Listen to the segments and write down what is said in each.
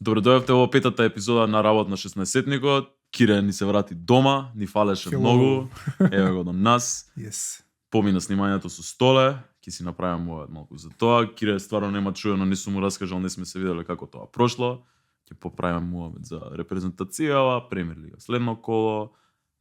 Добро дојавте во петата епизода на Работ на 16-никот. Кире ни се врати дома, ни фалеше Hello. многу. Еве го до нас. Yes. Помина снимањето со Столе, ќе си направиме малку за тоа. Кире стварно нема чуено, не сум му раскажал, не сме се виделе како тоа прошло. Ќе поправиме муабет за репрезентацијава, премиер лига следно коло.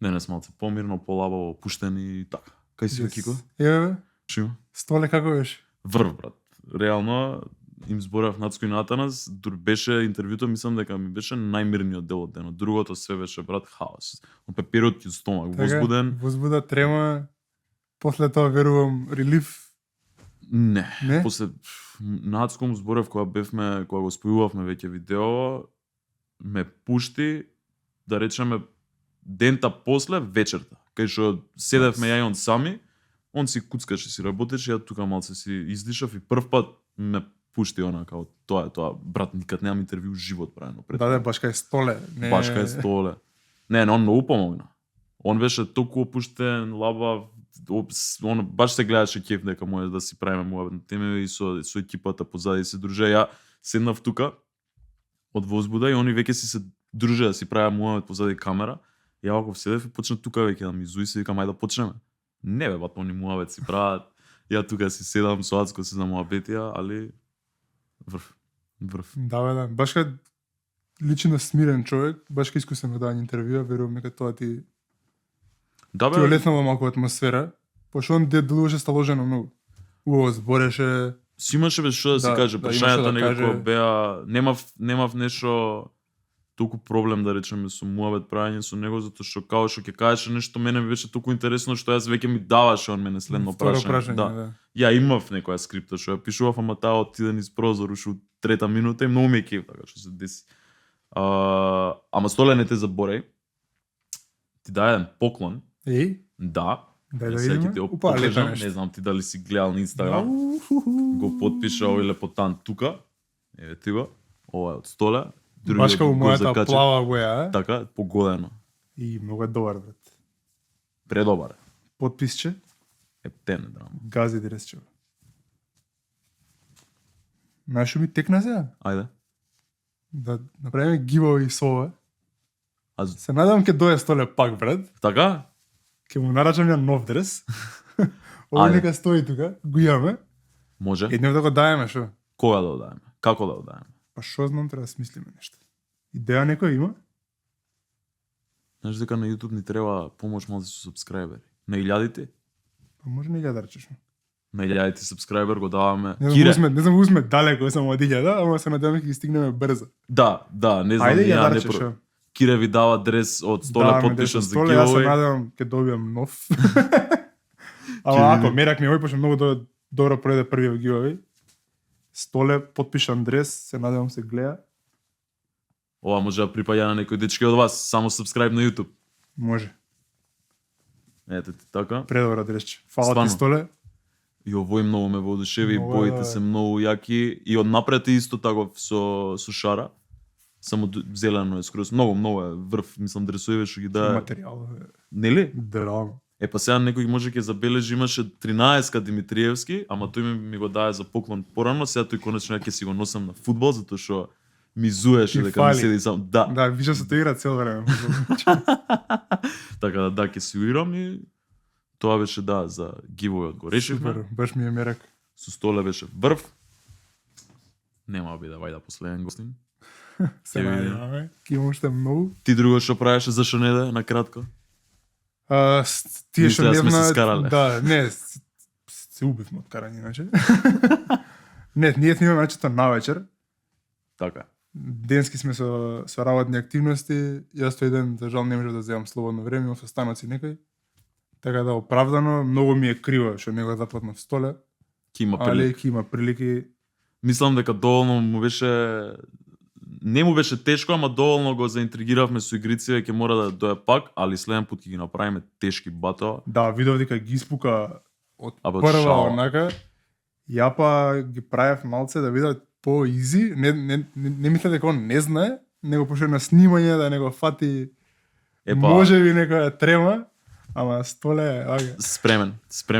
Денес малце помирно, полабаво, пуштени и така. Кај си, Кико? Еве, Шима? Столе како беше? Врв, брат. Реално им зборав Нацко и Натанас, беше интервјуто, мислам дека ми беше најмирниот дел од денот. Другото све беше, брат, хаос. Пеперот и стомак, возбуден. Возбуда, трема. После тоа верувам релиф. Не. Не? После Нацко му зборев кога го спојувавме веќе видео, ме пушти да речеме дента после вечерта. Кај што седевме ја и он сами, он си куцкаше, си работеше, ја тука малце си издишав и прв пат ме пушти она као тоа е тоа, брат, никад немам интервју живот правено пред. Да, баш кај Столе. Не... Баш кај Столе. Не, он многу помогна. Он беше толку опуштен, лабав, он баш се гледаше кеф дека може да си правиме муабет теме и со екипата позади се друже. Ја седнав тука од возбуда и они веќе си се дружеа, си правеа муабет позади камера. Ја ако седев и почна тука веќе да ми изуи се, викам ајде да почнеме. Не бе, бат, они муабет си прават. Ја тука си седам со Ацко се на муабетија, али врв. Да. Баш кај лично смирен човек, баш кај искусен да даде интервјуа, верувам дека тоа ти Да ти бе, олеснува малку атмосфера, пошто он делуваше сталожено многу. Убаво збореше. си имаше без што да си Да, каже, да, прашањата имаше да некако каже. беа, немав нешто толку проблем да речеме со муабет правење со него, затоа што као што ќе кажеше нешто, мене ми беше толку интересно што јас веќе ми даваше он мене следно Второ прашање. Да. да. Ја имав некоја скрипта што ја пишував, ама таа отиде низ прозор уште у трета минута и многу ми е кеф така што се деси. Ама Столе не те заборај. Ти дај еден поклон. Еј, Да. дај да Сега ќе видиме. ти го Упа, лепо покажам, нешто. не знам ти дали си гледал на Инстаграм. Го потпиша овој лепотан тука. Еве ти го. Ова е од Столе. Баш како го мојата закачав. плава боја, Така, погодено. и многу е добар, брат. Предобар. Потписче, Ептен драма. гази Дресчева. Знаеш што ми текна сега? Ајде. Да направиме giveaway со ова. А Се надевам ќе дое Столе пак, брат. така? Ќе му нарачам ја нов дрес. Ова Ајде. нека стои тука, го имаме. Може. Еднев да го даеме, шо? Кога да одаеме? Како да одаеме? Па шо знам, треба да смислиме нешто. Идеја некој има? Знаеш дека на YouTube ни треба помош малку со сабскрајбери. На илјадите? Па може не ја да речеш. На илјадите сабскрајбер го даваме. Не Кире. знам узме далеко само од илјада, ама се надевам ќе ги стигнеме брзо. Да, не знам. Ајде ја ја да не речеш. про- Кире ви дава дрес од Столе Да, потпишан за Столе, јас се giveaway. надевам ќе добиам нов. Ама Ќе ако види. мерак ми овој пошто многу добро пројде првиот giveaway. Столе потпишан дрес, се надевам се гледа. Ова може да припаѓа на некој дечки од вас, само subscribe на YouTube. Може. Ете ти така. Предобро дресче. Фала Стварно. ти Столе. И овој многу ме воодушеви, Многу, боите да. се многу јаки и од напред е исто тако со шара. Само зелено е скроз. Многу е врв, мислам дресови што ги даа. Материјал. Нели? Драго. Па сега некој може ќе забележи, имаше 13-ка Димитриевски, ама тој ми го даде за поклон порано, сега тој конечно ќе си го носам на фудбал затоа што ми зуеше Ти дека ми фали. седи само. Да. Да, вижда се тоа игра цел време. Така да ќе си уирам и тоа беше за giveaway го решивме. Супер, баш ми е мерак. Со Столе беше врв. Нема биде вајда последен гостин. Се Ќе видиме. надеваме. Ке има уште многу. Ти друго што правеше, зашо не да, на кратко? Тие што Мислеа сме се невна... скарале. Да, не, се убивме од карање, иначе. Не, ние снимаме начето на вечер. Така. Денски сме со работни активности. Јас тој ден, за жал, не можев да земам слободно време, имав останоци некој. Така да оправдано, многу ми е криво што не го запатнав Столе, Ќе има али прилика. ќе има прилики. Мислам дека доволно му беше... Не му беше тешко, ама доволно го заинтригиравме со игрици, ќе мора да дое пак, али следен пат ќе ги направиме тешки батоа. Да, видов дека ги испука од Абе, од прва шала. онака. Ја па ги правев малце да видат по-изи. Не мисля дека он не знае, него пошто на снимање да не го фати Епа, може би некоја трема. Ама столе, аге. Спремен.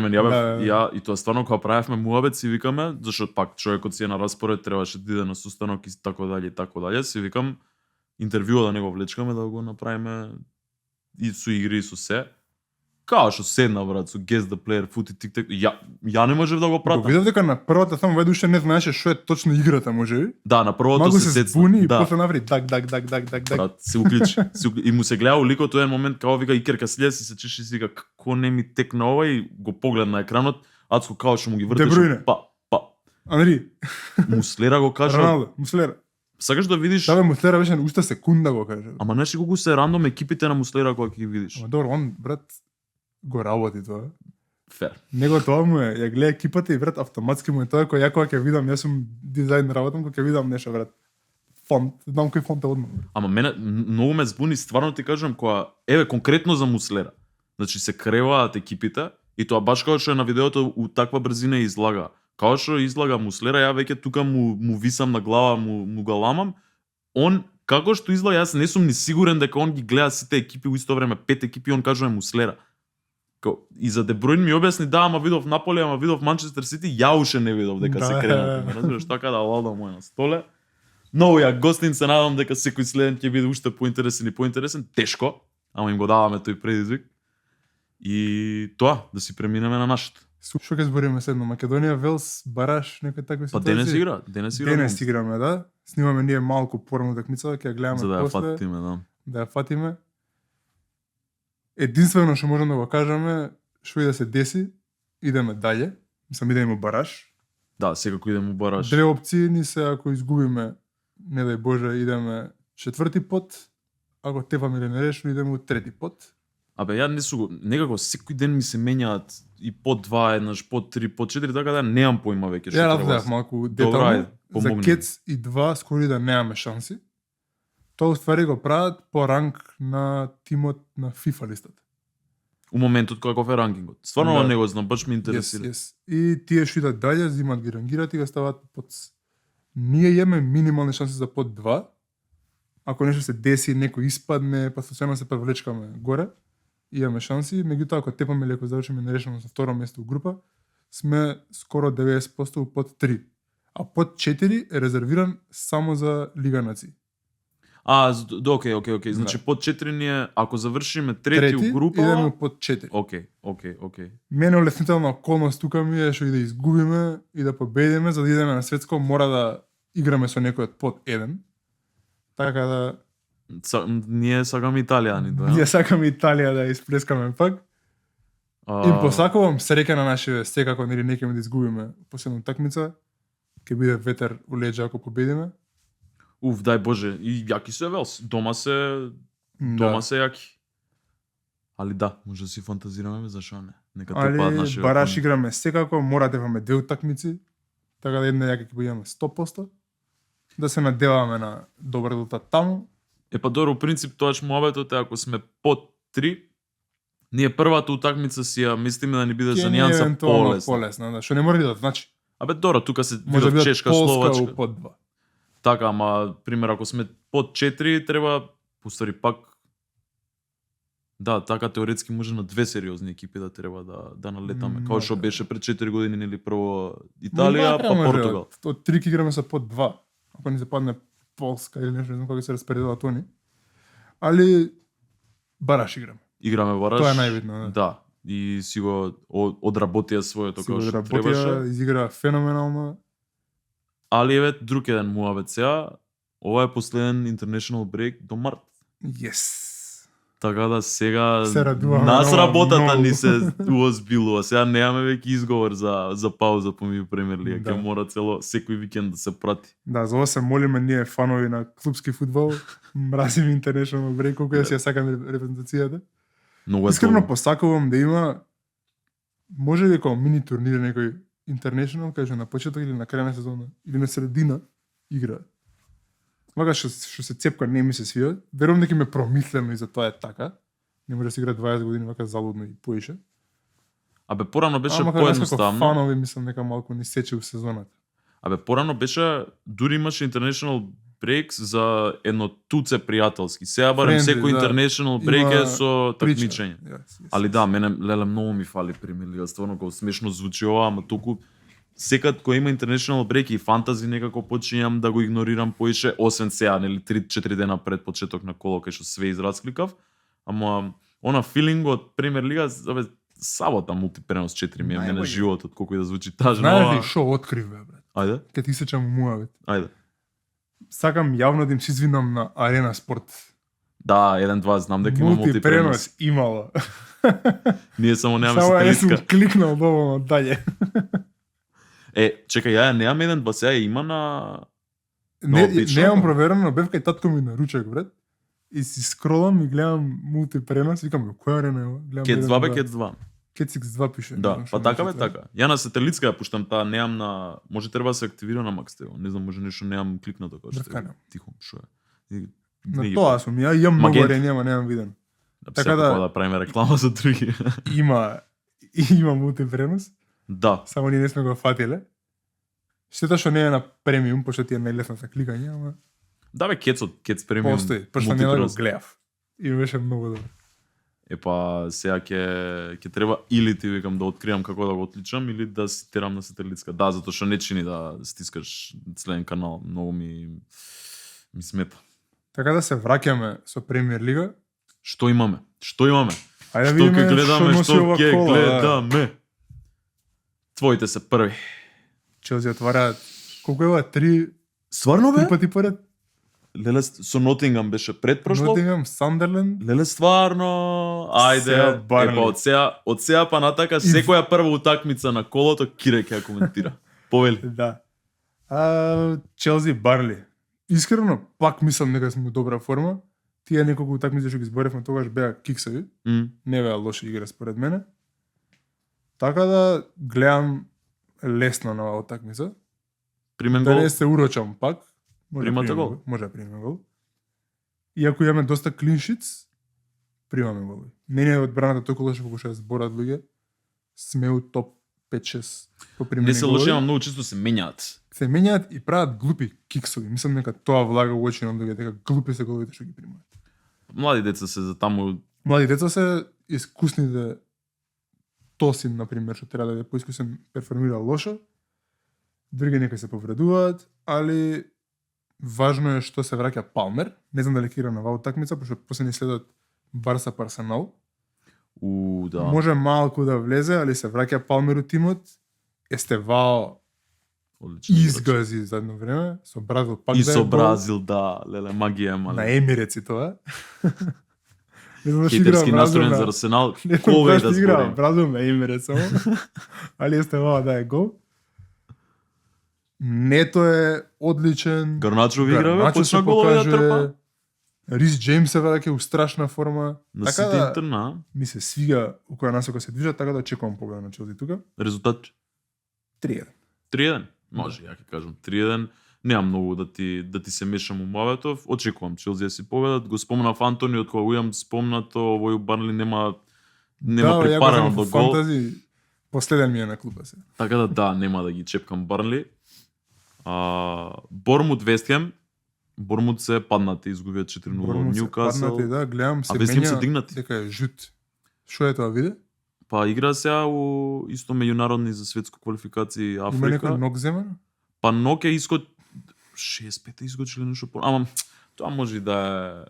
Ја бев, Да. ја и тоа стварно кога правевме муабет си викаме, зашто пак човекот си е на распоред, требаше да иде на состанок и така дале, си викам интервјуа да не го влечкаме, да го направиме и со игри и со се. Као што седна брат со Guess the Player, Foot и TikTok. Ја не можев да го Го пратам. видов дека на првата само веќе уште не знаеше што е точно играта, можеби. Да, на првото Магу се се сецна. збуни и Да. после направи так. Брат, се уклучи. И му се гледа уликото еден момент као вика Икерка следе си се чеши и си вика како не ми текна ова и го поглед на екранот, Ацко као што му ги вртеше. Бруйне. Па. Анри, Муслера го кажа. Роналдо, Муслера. Сакаш да видиш, Да бе, Муслера беше на уште секунда го каже. ама знаеш колку се рандом екипите на Муслера кога ќе ги видиш. Ама добро, он брат го работи тоа. Фер. Него тоа му е, ја гледа екипата и брат автоматски му е тоа кој ја кога ќе видам, јас сум дизајн работам, кога ќе видам нешто брат. Фонт, знам кој фонт е одма. Ама мене многу ме збуни, стварно ти кажам, кога еве конкретно за Муслера. Значи се креваат екипите и тоа баш како што е на видеото у таква брзина излага. Као што излага Муслера, ја веќе тука му висам на глава, му го ламам. Он како што излага, јас не сум ни сигурен дека он ги гледа сите екипи у исто време, 5 екипи, он кажува Муслера. И за Де Бруйн ми објасни, да, ама видов Наполи, ама видов Манчестер Сити, ја уше не видов дека се кренат. Разбираш, така да лада мој на столе. Многу ја гостин, се надам дека секој следен ќе биде уште поинтересен и поинтересен. Тешко, ама им го даваме тој предизвик. И тоа, да си преминеме на нашето. Што ќе збориме седно? Македонија, Велс, Бараш, некој такви Па ситуации? денес игра. Денес играме, да. Снимаме ние малку порано такмица, ќе ја гледаме За да ја после. фатиме, да. Да ја фатиме. Единствено што можеме да го кажеме, што и да се деси, идеме дале. Мислам, идеме у Бараш. Да, секако идем у Бараш. Две опции ни се, ако изгубиме, не дај Боже, идеме четврти пот, ако тепаме или не решно, идеме у трети пот. Абе, ја не су некако секој ден ми се менјаат и по 2, еднаш по 3, по 4, така да немам поима веќе што Ја треба. разгледав малку Добра, детално. ајде, За помогни. Кец и 2 скоро и да немаме шанси. Тоа уствари го прават по ранг на тимот на FIFA листата. У моментот кога го е ранкингот. Стварно Да. не го знам, баш ме интересира. Yes. И тие што идат дале, зимат ги рангират и го стават под... Ние имаме минимални шанси за под 2. Ако нешто се деси, некој испадне, па случајно се превлечкаме горе, имаме шанси. Меѓутоа, ако тепаме или ако завршиме нерешено со второ место у група, сме скоро 90% у под 3. А под 4 е резервиран само за Лига нации. Окей. Значи под 4 ние, ако завршиме трети у група, идеме под 4. Окей. Мене олеснителна околност тука ми е што и да изгубиме и да победиме, за да идеме на светско, мора да играме со некој од под 1. Така да Ние сакаме Италијани, да. ние сакаме Италија да ја исплескаме пак. Им посакувам среќа на нашиве, секако нели некој да изгубиме последна такмица. Ќе биде ветер у леџа ако победиме. Дај Боже, и јаки се Велс. Дома се јаки. Али да, може да си фантазираме, зашо не. Нека те падат Али наши Бараш играме секако, мора да имаме две утакмици, така да една јака ќе бидеме 100%. Да се надеваме на добар резултат таму. Па добро, у принцип тоаш муабетот е ако сме под 3, ние првата утакмица си ја мислиме да ни биде за нијанса полесна. Да, што не мора да значи. Абе добро, тука се Може видов да Чешка, Полска Словачка. у под 2. Така, ама пример ако сме под 4 треба постари пак да, така теоретски може на две сериозни екипи да треба да налетаме. Као што беше пред 4 години нели прво Италија, па Португал. Од 3 ќе играме со под 2. Ако ни се падне Полска или нешто, не знам како се распределат они. Али Бараш играме. Играме Бараш. Тоа е најбитно, Да. И си го одработија своето Си го како што работија, требаше. изигра феноменално. Али еве друг еден муабет сега. Ова е последен international break до март. Yes. Така да сега Се радуваме нас многу, работата многу. ни се уозбилува. Сега немаме веќе изговор за пауза по ми премиер лига. Да. Ќе мора секој викенд да се прати. Да, за ова се молиме ние фанови на клубски фудбал. Мразиме интернешнл брейк, колку да си ја сакаме репрезентацијата. Многу е Искрено добро. посакувам да има може ли како мини турнир некој интернешнл, кај на почеток или на крај на сезона или на средина игра. Вака што се цепка не ми се свија. Верувам дека ме промислено и за тоа е така. Не може да се игра 20 години вака залудно и поише. Абе порано беше Ама како поедноставно. фанови мислам дека малку ни сече у сезоната. Абе порано беше дури имаше international breaks за едно туце пријателски. Сега барем Friendly, секој да. international break е Има со такмичење. Yes. Али да, мене леле многу ми фали Премиер лига, стварно како смешно звучи ова, ама толку секад кој има international break и фантази некако почињам да го игнорирам поише, освен сега, нели 3-4 дена пред почеток на коло кај што све израскликав, ама она филинг од Премиер лига, абе сабота мултипренос 4 ми е мене Најбоље. животот, колку и да звучи тажно. Знаеш ама- ли шо открив бе, брат? Ајде, Ке ти сечам муавет. ајде. Сакам јавно да им се извинам на Арена Спорт. Да, 1-2, знам дека има мултипренос. Мултипренос имало. Ние само немаме Само ја сум сателитска. кликнал доволно далje. Чекај, ја немам 1-2, сега ја има на... Не, обично, немам да. проверено, бев кај татко ми на ручек, брат. И си скролам и гледам мултипренос, викам, која арена е ова? Гледам Кец 2 бе, 1-2. Кец 2. Кец X2 пише. не Да, знам што па така бе, значи тоа. така. Ја на сателитска ја пуштам таа, немам на... Може треба да се активира на Max TV. Не знам, може нешто немам кликнато како што Брат, е. немам. Тихо, шо е? И- На не ги тоа сум, ја имам многу Магент. арени, ама немам виден. Да, така така да- да правиме реклама за други. Има мултипренос, Да. само ние не сме го фатиле. Штета што не е на премиум, пошто ти е најлесно за кликање, ама Да бе, Кецот, Кец премиум. постои, пошто не да го мултипренос. гледав. И ми беше многу добро. Епа, сега ќе треба или ти викам да откриам како да го отличам, или да си терам на сателитска. Да, затоа што не чини да стискаш следен канал. Многу ми смета. Така да се враќаме со Премиер лига. Што имаме? Што имаме? Ајде да Што видиме ќе гледаме, носи што ова ќе кола, да. гледаме? Твоите се први. Челси отвараат колку е ова 3 Стварно бе? пати поред. Леле, со Нотингам беше предпрошло? Нотингам, Сандерленд. Леле, стварно. Ајде, Сега Барли. епа, од сега па натака, секоја прва утакмица на колото, Кире ќе ја коментира. Повели. Да. Челси Барли. Искрено, пак мислам дека сме во добра форма. Тие неколку утакмици што ги зборевме тогаш беа киксови. Не беа лоши игра според мене. Така да гледам лесно на оваа утакмица. Примен Да гол. не се урочам пак. Може да Примате примеме гол? Може да примеме гол. Иако имаме доста клиншиц, примаме гол. Не е одбраната толку лоша колку што ја зборат луѓе. Сме у топ 5-6 по примени Не се голови. лоши, ама многу често се менјаат. Се менјаат и прават глупи киксови. Мислам дека тоа влага во очи на луѓе, дека глупи се головите што ги примаат. Млади деца се за таму. Млади деца се искусните. Тосин, например, што треба да е поискусен, перформира лошо. Други некои се повредуваат, али важно е што се враќа Палмер. Не знам дали ќе игра на оваа утакмица, пошто после ни следат Барса па Арсенал. Да. Може малку да влезе, али се враќа Палмер у тимот. Естевао Одличен играч. изгази за едно време, со Бразил пак И да е со гол. Бразил, да, леле, магија е, На мале. Емирец и тоа. Не знам зашто игра Хейтерски Бразил настроен на- за Арсенал, Не знам кога и зашто да игра зборим. Бразил на Емирец само. Али Естевао да е гол. Нето е одличен. Гарначо ви игра, бе, Гарначо почна се голови да покажува. трпа. Рис Джеймс се враќа у страшна форма. На Така сите да интерна, ми се свига у која насока се движат, така да чекувам поглед на Челси тука. резултат 3-1. 3-1. Може, ја ќе кажам 3-1. Немам многу да ти се мешам у мавето. Очекувам Челси да си победат. Го спомнав Антони, од кога го имам спомнато, овој у Барли нема ја го препарано земав до во гол. фантази, последен ми е на клуба се. Така да, нема да ги чепкам Барли. Бормут Вестхем. Бормут се паднати, изгубија 4-0 од Бормут се Ньюкасл. паднати, да, гледам се Вест Хем менја се дигнати. дека е жут. Што е тоа виде? Па игра сега у исто меѓународни за светско квалификации Има некој Африка. ног земен? Па нок е искод 6-5 изгочиле нешто по. Ама тоа може да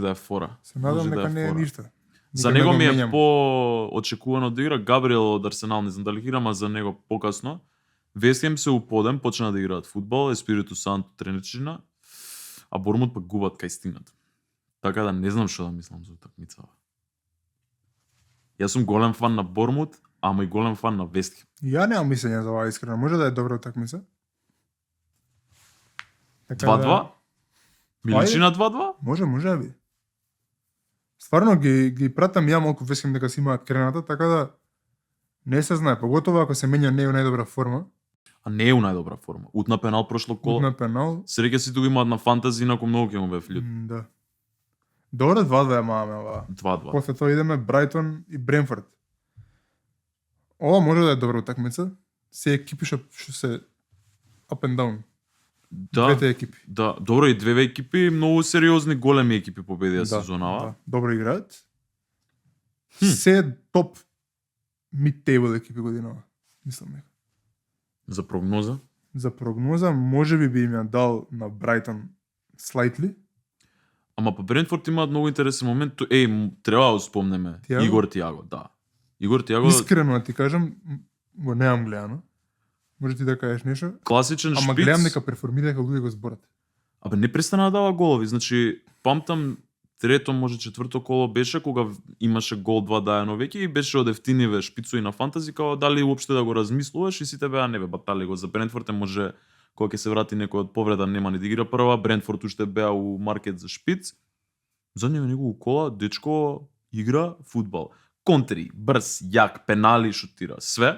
е фора. Се надам Може да дека е не е фора. ништо. За Никад не него го ми е менјам. по-очекувано да игра Габриел од Арсенал, не знам дали игра, ама за него покасно. Вестхем се уподем, почна да играат фудбал, Еспириту Санто тренерчина, а Бормут пак губат кај стигнат. Така да не знам што да мислам за утакмица. Јас сум голем фан на Бормут, ама и голем фан на Вестхем. Ја немам мислење за ова искрено. Може да е добра утакмица. Така 2-2? Ми Ајде. личи на 2-2? Може да биде. Стварно ги пратам ја малку Вестхем дека си имаат крената, така да не се знае, поготово ако се менја не е у најдобра форма, А не е у најдобра форма. Утна пенал прошло коло. на пенал. Среќа си го имаат на фантази, инаку многу ќе му бев лют. Да. Добро 2-2 ја маваме ова. 2-2. После тоа идеме Брайтон и Бренфорд. Ова може да е добра утакмица. Се екипи што се up and down. двете екипи. Да, добро, и две екипи, многу сериозни, големи екипи победија сезонава. Да, добро играат. Се топ mid-table екипи годинава, мислам дека. За прогноза? За прогноза, можеби би им ја дал на Брайтон slightly. Ама па Брентфорд имаат многу интересен момент. Треба да спомнеме. Тиаго? Игор Тиаго, да. Игор Тиаго, Искрено да ти кажам, го немам гледано. Може ти да кажеш нешто? класичен Ама шпиц. гледам дека перформира дека луѓе го зборат. Абе, не престана да дава голови. Значи, памтам, трето, може четврто коло беше, кога имаше гол 2 дајано веќе и беше од ефтиниве шпицои на фантази, као дали уопште да го размислуваш и сите беа не бе, батали го. За Брентфорд може, кога ќе се врати некој од повреда, нема ни да игра прва, Брентфорд уште беа у маркет за шпиц. Заднеме негово кола, дечко игра фудбал. Контри, брз, јак, пенали, шутира, све.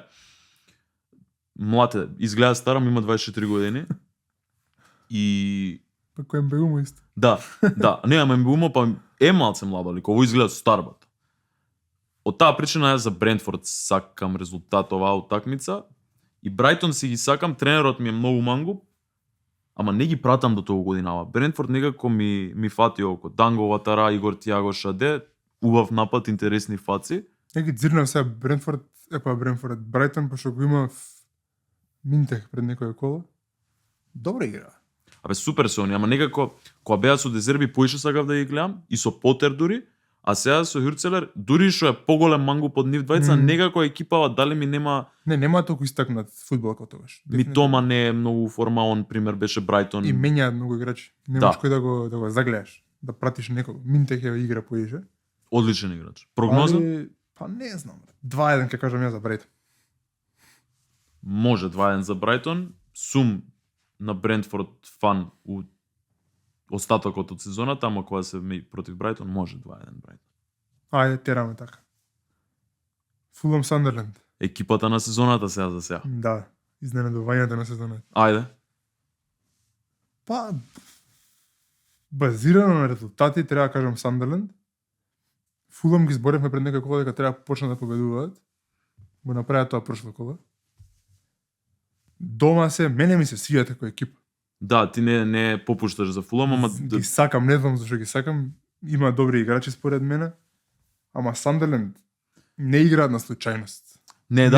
Млад е, изгледа старам, има 24 години. И Па кој Мбеумо исто. да, не, ама Мбеумо па е малце младо, лико, ово изгледа старбат. Од таа причина јас за Брентфорд сакам резултат оваа утакмица и Брайтон си ги сакам, тренерот ми е многу мангуп, ама не ги пратам до тоа годинава. Брентфорд некако ми фати око. Данго Ватара, Игор Тиаго Шаде, убав напад, интересни фаци. Не ги дзирнав сега Брентфорд, Брайтон, пошто го има Минтех пред некоја кола. Добра игра. Абе супер се они, ама некако кога беа со Дезерби поише сакав да ги гледам и со Потер дури, а сега со Хюрцелер дури што е поголем мангуп од нив двајца, некако екипава дали ми нема Нема толку истакнат фудбал како тогаш. Митома не е многу форма, он пример беше Брайтон. И менјаат многу играчи. Немаш кој да го загледаш, да пратиш некого. Минтех е игра поише. Одличен играч. Прогноза? Па не знам. 2-1 ќе кажам ја за Брайтон. Може 2-1 за Брайтон. Сум на Брентфорд фан у остатокот од сезоната, ама кога се против Брайтон, може 2-1 Брайтон. Ајде, тераме така. Фулам Сандерленд. Екипата на сезоната сега за сега. Да, изненадувањето на сезоната. Ајде. Па, базирано на резултати, треба да кажам Сандерленд. Фулам ги зборевме пред некој кола дека треба да почнат да победуваат. Го направија тоа прошло кола. Дома се, мене ми се свија како екипа. Да, ти не попушташ за Фулам, ама Ги сакам, не знам зашто ги сакам. Има добри играчи според мене. Ама Сандерленд не играат на случајност. не е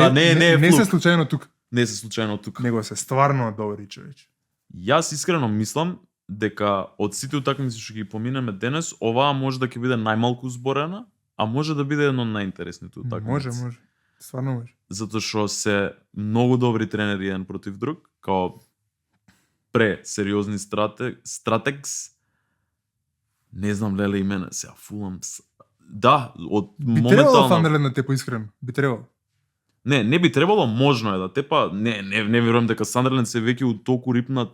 не флук. се случајно тука. Не се случајно тука. Него се стварно добри човече. Јас искрено мислам дека од сите утакмици што ги поминеме денес, оваа може да ќе биде најмалку зборена, а може да биде едно од најинтересните утакмици. Може. Стварно може. Затоа што се многу добри тренери еден против друг, као сериозни стратегс. Не знам леле и мене сега Фулам. Да, од Би требало моментално Сандерленд да те поискрено. Би требало. Не би требало, можно е да тепа, не верувам дека Сандерленд се веќе у толку рипнат,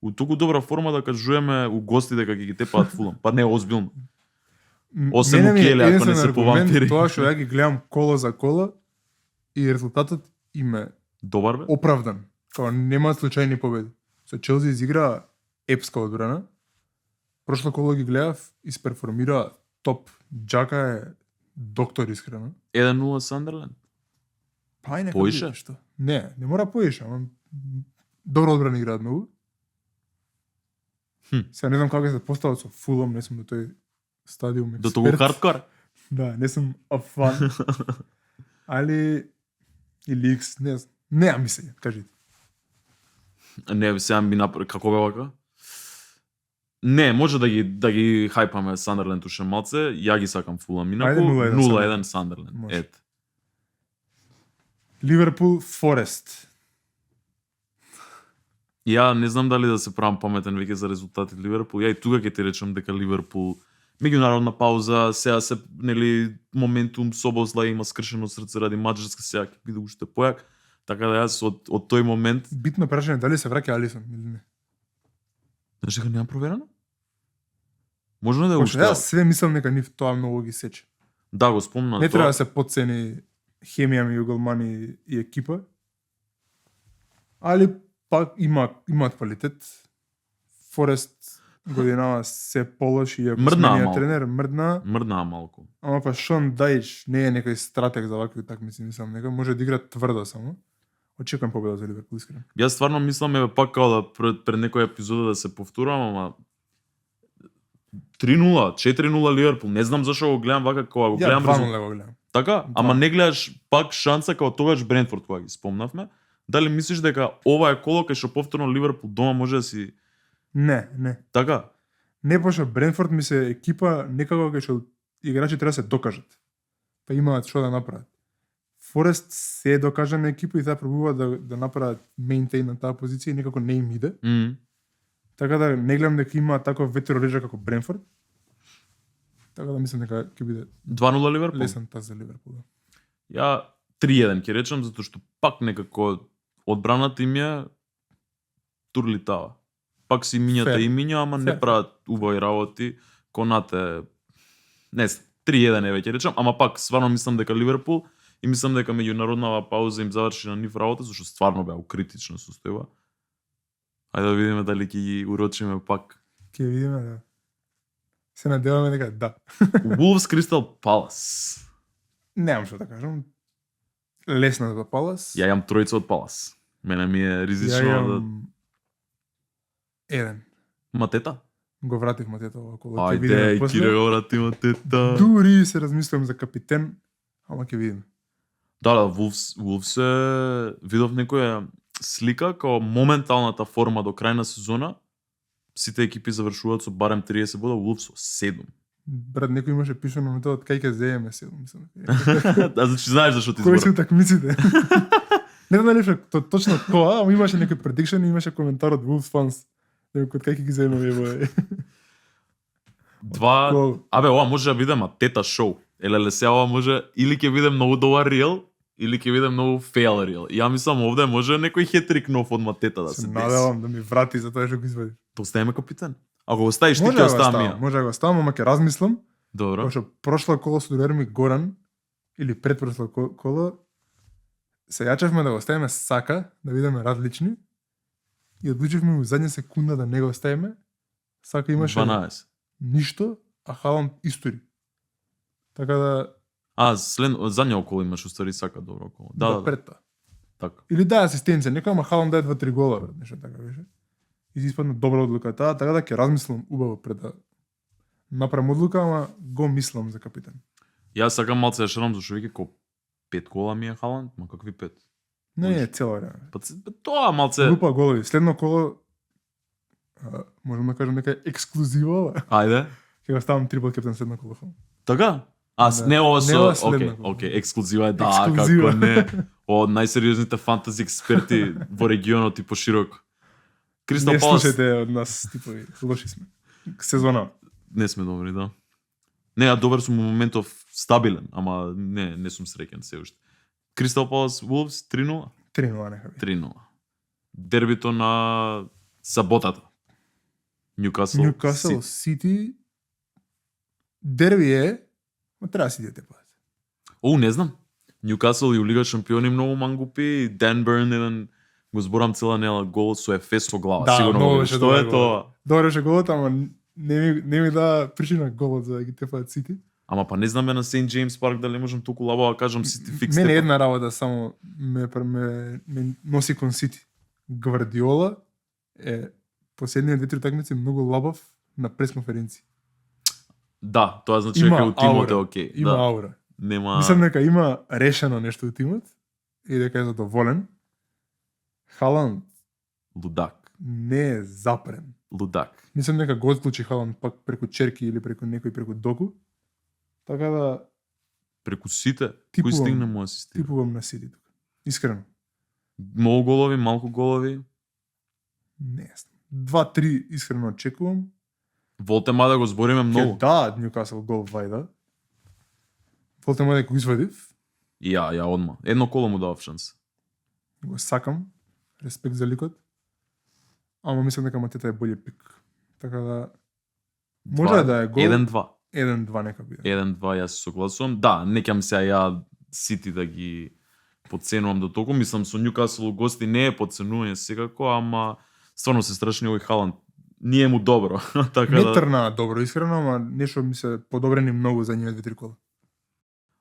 у толку добра форма да кажуваме у гости дека ќе ги тепаат Фулам. Па не озбилно. Осем Мене ми е укеле, ако не единствен се аргумент повампири. Тоа што ја ги гледам кола за кола и резултатот им е Добар бе? оправдан. Као нема случајни победи. Со Челси изигра епска одбрана. Прошло коло ги гледав, исперформира топ. Джака е доктор искрено. 1-0 Сандерленд. Па и нека Поише? биде, што? Не мора поише, ама добро одбрана играат многу. Сега не знам како се постават со Фулам, не сум до тој стадиум експерт. До толку хардкор. Да, не сум a fan. Али или X, не знам. Не, ми се, кажите. Не, сега би направи како бе вака? Не, може да ги хајпаме Сандерленд уште малце. Ја ги сакам Фулам. Инаку Ајде, 0-1 0-1 Сандерленд. Може. Ет. Ливерпул Форест. Ја не знам дали да се правам паметен веќе за резултати Ливерпул. Ја и тука ќе ти речам дека Ливерпул меѓународна пауза, сега се нели моментум Собослај има скршено срце ради Маđарска, сега ќе биде уште појак. Така да јас од тој момент, Битно прашање дали се враќа Алисон или не. знаеш дека немам проверено? Можно да е Пошто уште. јас све мислам дека нив тоа многу ги сече. Да, го спомна Не тоа. треба да се подцени хемија меѓу голмани и екипа. Али пак имаат квалитет. Форест годинава се полош и ако Мрднаа сменија малку. тренер, Мрднаа малку. ама па Шон Дајч не е некој стратег за вакви такмици, мислам, нека може да игра тврдо само. Очекувам победа за Ливерпул, искрено. Јас стварно мислам еве пак као да пред некоја епизода да се повторам, ама 3-0, 4-0 Ливерпул. Не знам зашо го гледам вака кога го Ја гледам 2-0 го гледам. Така? Ама не гледаш пак шанса као тогаш Брентфорд кога ги спомнавме. Дали мислиш дека ова е коло кај што повторно Ливерпул дома може да си Не. така? Не пошто Брентфорд ми се екипа некако кај што играчи треба да се докажат. Па имаат што да направат. Форест се е докажана екипа и таа пробуваат да направат мейнтейн на таа позиција и некако не им иде. Така да не гледам дека има таков ветролежа како Брентфорд. Така да мислам дека ќе биде 2-0 Ливерпул. лесен таз за Ливерпул. Ја 3-1 ќе речам затоа што пак некако одбраната им ја турлитава. Пак си минјата Fair. имиња, ама не Fair. прават убави работи. Конате не знам, 3-1 еве ќе речам, ама пак стварно мислам дека Ливерпул и мислам дека меѓународната пауза им заврши на нив работа, зашто стварно беа у критична состојба. Ајде да видиме дали ќе ги урочиме пак. Ќе видиме да. Се надеваме дека да. Wolves Crystal Palace. Немам што да кажам. Лесна за Палас. Ја имам тројца од Palace. Мене ми е Ја ризично да имам еден. Матета. Го вратив Матета околу. Ајде, Кире го врати Матета. Дури се размислувам за капитен, ама ќе видиме. Да, Wolves видов некоја слика као моменталната форма до крај на сезона. Сите екипи завршуваат со барем 30 бода, Wolves со 7. Брат, некој имаше пишано на тоа од кај ќе земеме се, мислам. Да, значи знаеш зашто ти Кои зборам. се такмиците? Не знам дали точно тоа, ама имаше некој предикшн и имаше коментар од Wolves fans. Некој кај ќе ги земеме еве. Два, абе, ова може да биде Матета шоу. Еле се ова може или ќе биде многу добар рил, или ќе биде многу фейл рил. Ја мислам овде може некој хетрик нов од Матета да се Се деси. надевам да ми врати за тоа што го извади. То оставиме капитан. Ако го оставиш ти Може ќе да го оставам ставам, ја. може да го ставам, ама ќе размислам. Добро. Пошто прошла кола со другар ми Горан или предпрошла кола се јачевме да го оставиме Сака, да бидеме различни. И одлучивме во задња секунда да не го оставиме. Сака имаше 12. ништо, а Халанд истори. Така да Задње около имаш уствари Сака добро около. Да. пред тоа. Така. Или да асистенција, некој ама Халанд даде 2-3 гола, брат, нешто така беше. И си испадна добра одлука таа, така да ќе размислам убаво пред да направам одлука, ама го мислам за капитан. Јас сакам малце да шарам зашто веќе ко 5 гола ми е Халанд, ма какви 5? Не, цело време. Па тоа малце. Група голови. Следно коло можам да кажам дека е ексклузива. Ајде. Ќе го ставам трипл кептен следно коло. Така? Да. Не ова Не со ова окей, следно. окей, ексклузива е да, Ексклузива. како не. Од најсериозните фантази експерти во регионот и пошироко. Кристал Не Палас слушајте од нас, типови, лоши сме. Сезона. не сме добри, да. Не, ја добар сум во моментов стабилен, ама не сум среќен се уште. Кристал Палас Wolves 3-0. 3-0 нека би. 3-0. Дербито на саботата. Ньюкасл. Ньюкасл Сити дерби е, ма треба Сити да те падат. Не знам. Ньюкасл и у Лига шампиони многу мангупи, Ден Бърн еден го зборам цела нела гол со Ефес во глава. Да, Сигурно многу го беше Што добар е гол. тоа? Добре беше голот, ама не ми да причина голот за да ги те падат Сити. Ама па не знаме на Сейнт Джеймс Парк дали можам толку лабо да кажам Сити фикс. Мене една работа само ме носи кон Сити. Гвардиола е последните 2-3 такмици многу лабав на пресконференци. Да, тоа значи Има дека у тимот е аура. окей. Има Да, аура. нема. Мислам дека има решено нешто у тимот и дека е задоволен. Халанд Лудак. не е запрен. Лудак. Мислам дека го одлучи Халанд пак преку Черки или преку некој преку Доку. Така да Преку сите, Типувам. кој стигна му асистира. типувам на Сити тука. Искрено. Многу голови, малку голови. Не знам. 2-3 искрено очекувам. Волтема да го збориме многу. Ќе дадат Ньюкасл гол вајда. Волте му дека го извадив. И ја одма. Едно коло му давав шанс. Го сакам. Респект за ликот. Ама мислам дека Матета е бољи пик. Така да може да е гол. 1-2. 1-2 нека биде. 1-2 јас се согласувам. Да, некам се ја Сити да ги подценувам до толку. Мислам со Ньюкасл гости не е подценување секако, ама стварно се страшни овој Халанд. Ние му добро. Така Не да. трна добро искрено, ама нешто ми се подобрени многу за ниве 2-3 кола.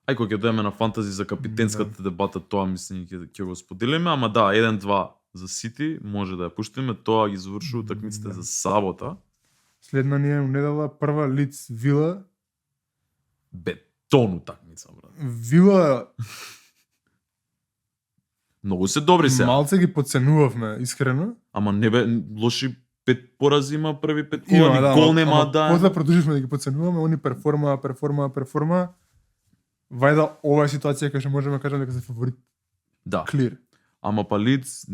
Ај кога ќе доеме на фантази за капитенската дебата, тоа мислам ќе го споделиме, ама да, 1-2 за Сити може да ја пуштиме, тоа ги завршува утакмиците за сабота. Следна ни е недела прва Лиц Вила. Бетон утакмица, брат. Вила Многу се добри се. малце ги подценувавме, искрено. Ама не бе лоши 5 порази има први 5 кола, ни гол нема да. После продолживме да ги подценуваме, они перформа. Вајда ова е ситуација кај што можеме да кажеме дека се фаворит. Да. Клир. Ама па Лиц,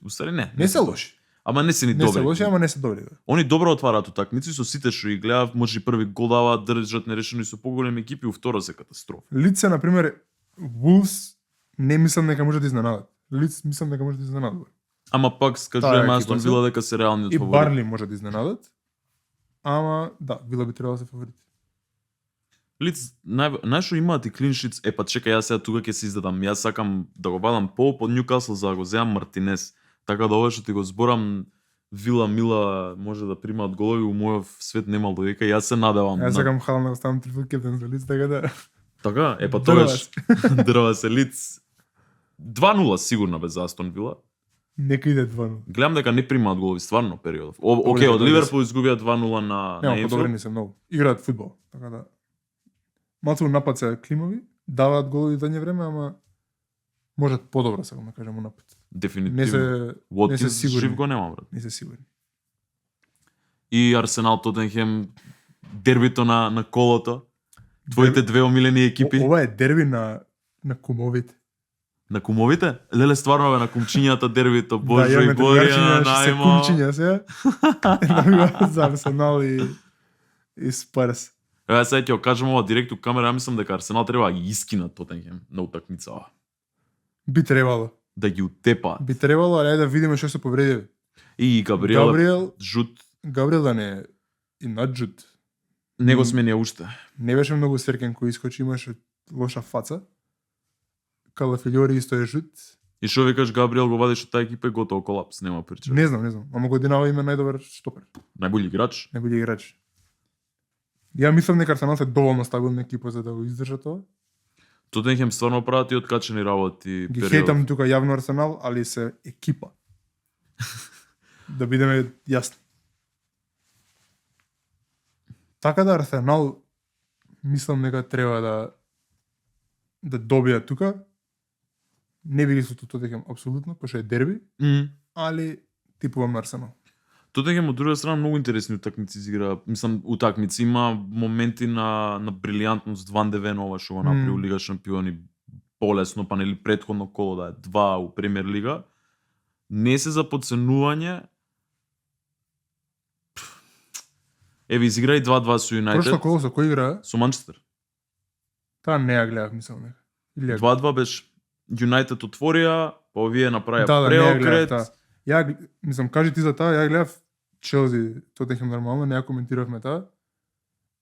устари Не се лоши. Ама не се ни Не добри. се лоши, ама не се добри. Да. Они добро отвараат утакмици, со сите што ги гледав, може и први гол даваат, држат нерешено и со поголеми екипи, у второ се катастрофа. Лице, например, Wolves не мислам дека може да изненадат. Лиц мислам дека може да изненадат. Ама пак скажуваме екипа Астон се. Вила дека се реални од И фаворит. Барли може да изненадат. Ама да, Вила би требало да се фаворит. Лиц најшо имаат и клиншиц. Па чекај, јас сега тука ќе се издадам. Јас сакам да го бадам под Њукасл за да го земам Мартинес. Така да ова што ти го зборам, Вила Мила може да примаат голови, у мојов свет нема логика. Јас се надевам. Јас сакам Халан да го ставам трипл кептен за Лиц, така да. Така? Па Дрва тогаш дрва се Лиц. 2-0 сигурно без Астон Вила. Нека иде 2-0. Гледам дека не примаат голови стварно периодов. Океј, од Ливерпул изгубија 2-0 на Нема, Енфилд. подобрени се многу. Играат фудбал, така да. Малку напад се климави, даваат голови задње време, ама можат подобро сега да кажеме напад. Дефинитивно. Не се Воткинс сигурни. жив го нема, брат. не се сигурни. И Арсенал Тоттенхем дербито на колото. Твоите две омилени екипи. Ова е дерби на кумовите. На кумовите? Леле, стварно бе, на кумчињата дербито. Боже, да, и Борија, се најма. кумчиња сега. Навиваат за Арсенал и Спарс. Ја сега ќе го кажам ова директно камера, ја мислам дека Арсенал треба да ги искинат Тоттенхем на утакмица. Би требало. Да ги утепаат. Би требало, але да видиме што се повреди. И Габриел, Жут, Габриел да не и наджут. не го сменија уште. Не беше многу среќен кој искочи, имаше лоша фаца. Калафилјори исто е жут. И што викаш, Габриел го вадиш од таа екипа и готово колапс, нема прича. Не знам. Ама годинава има најдобар штопер. Најбољи играч. Најбољи играч. Ја мислам дека Арсенал се доволно стабилна екипа за да го издржа тоа. Тоттенхем стварно прават и откачени работи. Ги хейтам тука јавно Арсенал, али се екипа. Да бидеме јасни. Така да Арсенал мислам дека треба да добија тука. Не би ги со Тоттенхем апсолутно, пошто е дерби, али типувам на Арсенал. Тоттенхем од друга страна многу интересни утакмици изигра. Мислам, утакмици има моменти на брилијантност. Ван де Вен ова што го направи у Лига Шампиони полесно, па нели претходно коло да е 2 у Премиер Лига. Не се за подценување. Еве изигра и 2-2 со Юнайтед. Прошто коло со кој игра? Со Манчестер. Таа не ја гледав, мислам нека. Или ја 2-2 беше. Юнайтед отворија, па овие направија да, не ја гледав преокрет. таа. Ја мислам, кажи ти за таа, ја гледав Челси, Тоттенхем нормално, не ја коментиравме таа.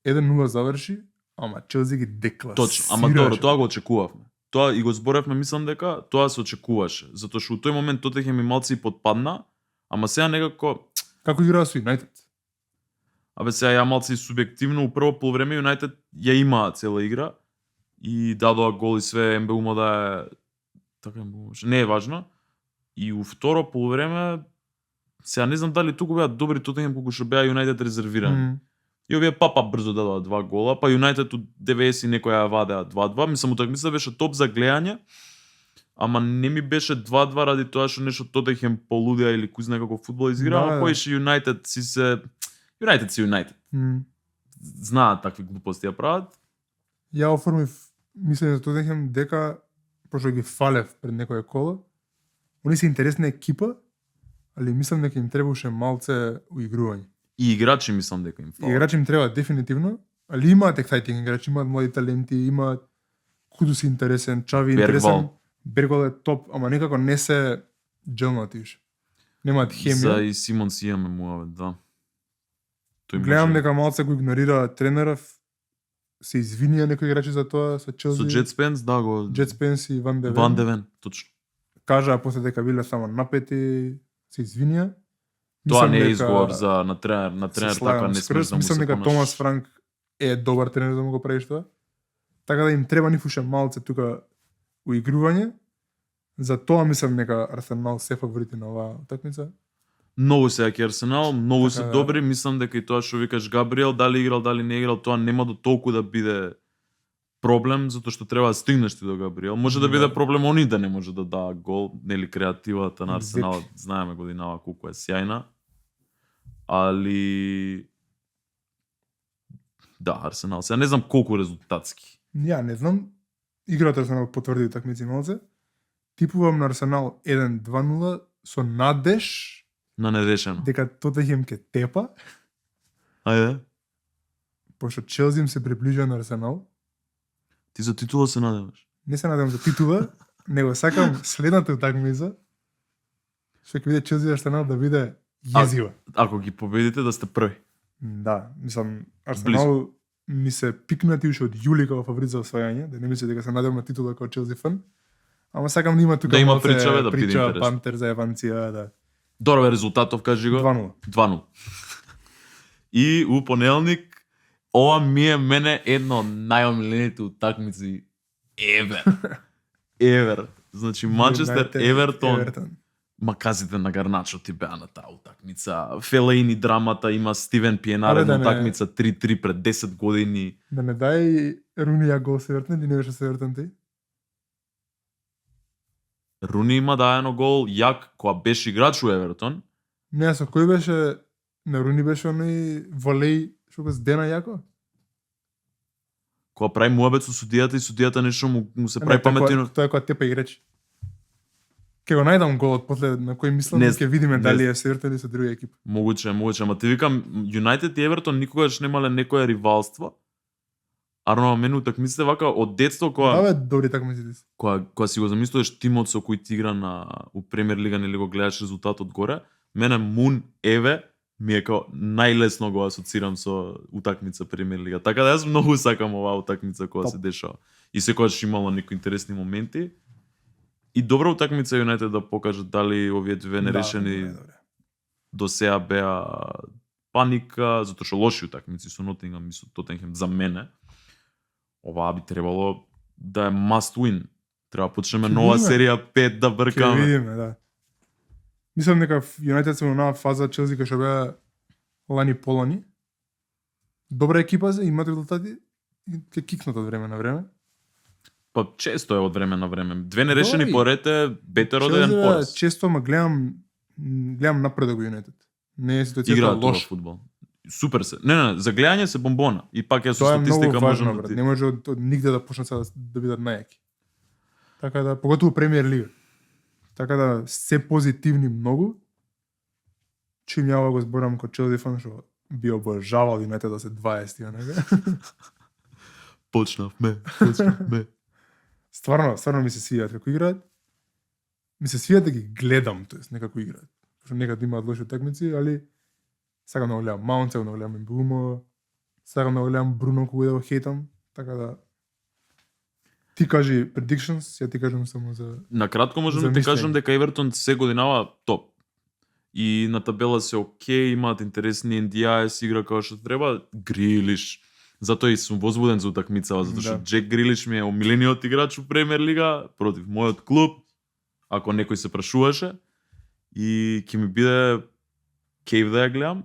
1-0 заврши, ама Челси ги декласира. Точно, ама добро, тоа го очекувавме. Тоа и го зборевме, мислам дека тоа се очекуваше, затоа што у тој момент Тоттенхем и малци подпадна, ама сега некако Како играа со Юнайтед? абе сега ја малци субјективно у прво полувреме Юнайтед ја има цела игра и дадоа гол и све, МБУ да е така не е важно. И у второ полувреме сега не знам дали туку беа добри Тоттенхем колку што беа Юнайтед резервирани. И овие папа брзо дадоа 2 гола, па Юнайтед од 90 некој ја вадеа 2-2. Мислам, утакмицата беше топ за гледање, ама не ми беше 2-2 ради тоа што нешто Тоттенхем полудеа или кој знае како фудбал изиграа, Да, кој ше Юнайтед си се Юнайтед. Знаат такви глупости ја прават. Ја оформив мислење за Тоттенхем дека пошто ги фалев пред некоја кола, они се интересна екипа, али мислам дека им требаше малце уигрување. И играчи мислам дека им фала. Играчи им треба дефинитивно, али имаат ексајтинг играчи, имаат млади таленти, имаат Кудус интересен, Чави интересен, Бергвал е топ, ама некако не се джелнати више. Немаат хемија. За и Симон си имаме муавет, да. Тој Гледам може. дека малце го игнорира тренеров, се извинија некои играчи за тоа со Челси. Со Джет Спенс, да го. Джет Спенс и Ван де Вен. Ван де Вен, точно. Кажаа после дека биле само напети, се извинија. Тоа Мислам не е дека изговор за на тренер се така слагам не скрз. смеш да му се Мислам дека понашаш. Томас Франк е добар тренер да му го правиш тоа. Така да им треба нифуше малце тука уигрување. За тоа мислам дека Арсенал се фаворити на оваа утакмица. Многу се јаки Арсенал, многу се Така да. добри, мислам дека и тоа што викаш Габриел, дали играл, дали не играл, тоа нема до толку да биде проблем, затоа што треба да стигнеш ти до Габриел. Може да биде Да. проблем они да не може да даа гол, нели креативата на Арсенал, Зепи. знаеме годинава колку е сјајна. Али да, Арсенал. Сега не знам колку резултатски. Ја не знам. Играта Арсенал потврди утакмици малце. Типувам на Арсенал 1-2-0 со надеж На нерешено. дека Тотенхем ке тепа, Ајде. пошто Челси им се приближува на Арсенал. Ти за титула се надеваш. Не се надевам за титула, него сакам следната утакмица што ќе биде Челси Арсенал да биде језива. Ако ги победите да сте први. Да, мислам Арсенал ми се пикнати уште од јули како фаворит за освајање, да не мисли дека се надевам на титула како Челси фан. Ама сакам да има тука Да има малце причаве, да биде прича, интересно. бантер за Еванција, да. Добро резултатов, кажи го. 2-0. 2-0. И у понеделник ова ми е мене едно од најомилените утакмици евер. Значи Манчестер Юнайтед, Евертон. Маказите на Гарначо ти беа на таа утакмица. Фелаини драмата, има Стивен Пиенар Абе, да на не- утакмица 3-3 пред 10 години. Да не дај Рунија гол се Евертон, или не беше се Евертон ти? Руни има даено гол, јак, која беше играч у Евертон. Не, со кој беше на Руни беше оној волеј што го здена јако? Која прави муабет со судијата и судијата нешто му се прави Не, тоа паметино. Тоа е кога тепа играч. Ке го најдам голот после на кој мислам Не и ќе видиме не дали е се Евертон или со друга екипа. Могуче, ама ти викам, Юнайтед и Евертон никогаш немале некое ривалство. Арно, мене утакмиците вака од детство Да бе, добри такмици се. кога си го замислуваш тимот со кој ти игра на у Премиер лига или го гледаш резултатот горе, мене Мун Еве ми е као најлесно го асоцирам со утакмица Премиер лига. Така да јас многу сакам оваа утакмица која Топ. се дешава. И секогаш имало некои интересни моменти. И добра утакмица Юнайтед да покажат дали овие две нерешени добре. до сега беа паника, затоа што лоши утакмици со Нотингам и со Тотенхем за мене. Оваа би требало да е must win. Треба да почнеме Ќе нова видиме. серија 5 да Ќе бркаме. видиме, да. Мислам дека Юнайтед се во нова фаза Челси кај што беа лани полани. Добра екипа се, имат резултати и ќе кикнат од време на време. Па често е од време на време. Две нерешени Добри. поред е бетер од еден Челси, бе, пораз. често ма гледам напредок во Юнайтед. Не е ситуацијата Играат тоа лош. фудбал. Супер се. Не, за гледање се бомбона. И пак е со Тоа е многу статистика важно, можам да брат. ти... Не може од нигде да почнат сега да бидат најаки. Така да, поготово Премиер лига. Така да, се позитивни многу. Чим ја ова го зборам ко Челси фан, што би обожавал Юнайтед да се 20 онага. Почнавме. Стварно ми се свијат како играат. Ми се свијат да ги гледам, тоест некако играат. Што некад имаат лоши утакмици, али сакам да го гледам Маунт, сакам да го гледам Мбумо, сакам да го гледам Бруно кога да го хейтам, така да ти кажи predictions, ја ти кажам само за На кратко можам За да ти мислење. кажам дека Евертон се годинава топ. И на табела се окей, имаат интересни NDIS, игра како што треба, Грилиш. Затоа и сум возбуден за утакмицава, затоа што Да. Джек Грилиш ми е омилениот играч у Премиер лига против мојот клуб, ако некој се прашуваше. И ќе ми биде кејв да ја гледам.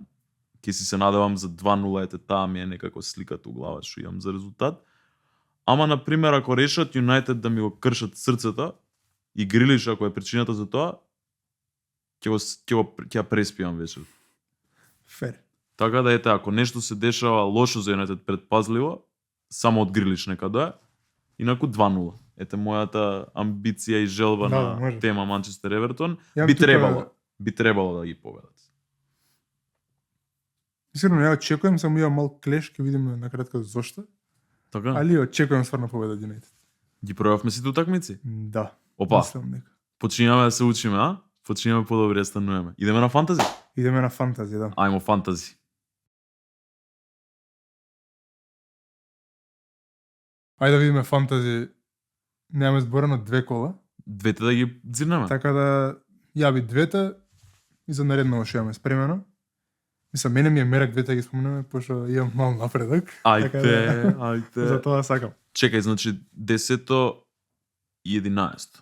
Ќе си се надевам за 2-0, ете таа ми е некако сликата у глава што имам за резултат. Ама, например, ако решат Юнайтед да ми го кршат срцето и Грилиш, ако е причината за тоа, ќе ја преспивам вечер. фер. Така да ете, ако нешто се дешава лошо за Юнайтед предпазливо, само од Грилиш нека дое, инаку 2-0. Ете мојата амбиција и желба Да, на може. тема Манчестер Евертон Јам би тука- требало да ги победат. Сигурно ја очекувам, само имам мал клеш, ќе видиме на кратко зошто, Така? али очекувам стварно победа од Юнайтед. Ги пројавме сите утакмици? Да. Опа, Мислам дека. починjаме да се учиме, а? Починjаме подобри да стануваме. Идеме на фантази? Идеме на фантази, да. Ајмо фантази. Ајде да видиме фантази. Немаме зборено 2 кола, Двете да ги дзирнеме. така да јави двете и за наредно што имаме спремено. Мислам, мене ми е мерак двете да ги спомнеме, пошто имам мал напредок. Така Ајте, да, ајте. за тоа сакам. Чекај, значи 10 и 11.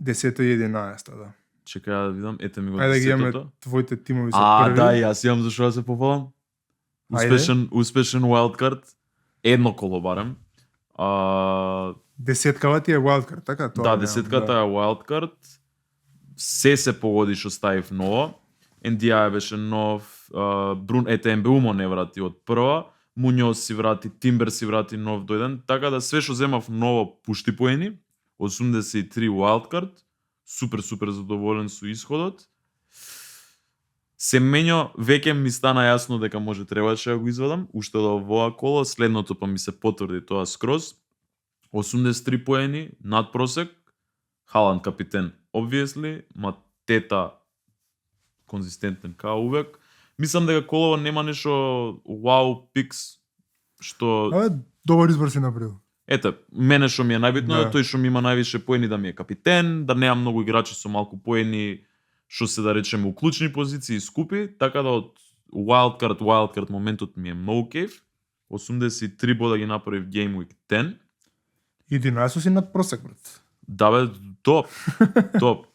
10 и 11, да. Чекај да видам, ете ми го Ајде да ги имаме 10-то. твоите тимови се А, први. да, и јас имам зашо да се пофалам. Успешен wildcard. Едно коло барем. Десеткава ти е wildcard, така? Да, десетката е wildcard. Се погоди што ставив ново. NDI беше нов, МБУМО не врати од прва, Муњоз си врати, Тимбер си врати нов дојден, така да све што земав ново пушти поени, 83 wildcard, супер задоволен со исходот. Семењо, веќе ми стана јасно дека може требаше да го извадам, уште до овоа кола, следното па ми се потврди тоа скроз. 83 поени, над просек, Халанд капитен, obviously, Матета конзистентен као увек. Мислам дека колова нема нешто вау пикс што Добар избор си направил. ете, мене што ми е најбитно Да. е тој што ми има највише поени да ми е капитен, да немам многу играчи со малку поени што се да речеме у клучни позиции скупи, така да од wildcard моментот ми е многу кеф. 83 бода ги направив Game Week 10. 11 си над просек, брат. Да бе, топ.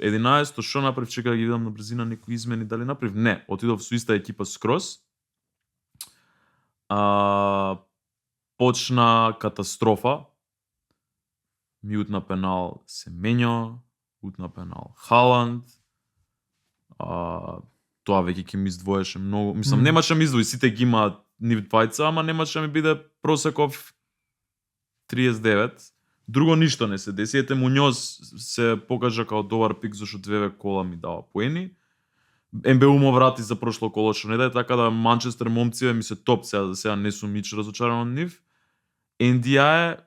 11-то што направив, чека да ги видам на брзина некои измени дали направив. Не, отидов со иста екипа скроз. Почна катастрофа. Ми утна пенал Семењо, утна пенал Халанд. Тоа веќе ќе ми издвоеше многу. Мислам, немаше ми издвои, сите ги имаат нив двајца, ама немаше ми биде просеков 39. Друго ништо не се деси. Ете Муњоз се покажа као добар пик зашто две кола ми дава поени. МБУМО врати за прошло коло што не даде, така да Манчестер момци ми се топ, сега не сум нич разочаран од нив. NDI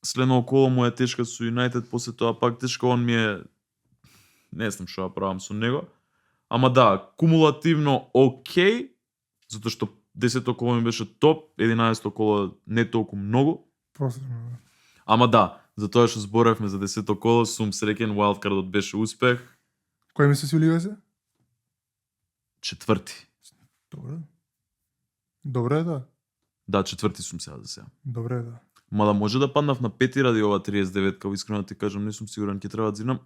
следно коло му е тешка со Юнайтед, после тоа пак тешка, он ми е не знам што да правам со него. Ама да, кумулативно окей, затоа што 10-то коло ми беше топ, 11-то коло не толку многу. Просечно. Ама да, за тоа што зборевме за 10-то коло, сум среќен, wildcardот беше успех. Кој ми се сулива се? Четврти. Добре е да. Да, четврти сум сега за сега. Добре е да. Мада може да паднав на пети ради ова 39, као искрено ти кажам, не сум сигурен, ќе треба да зинам.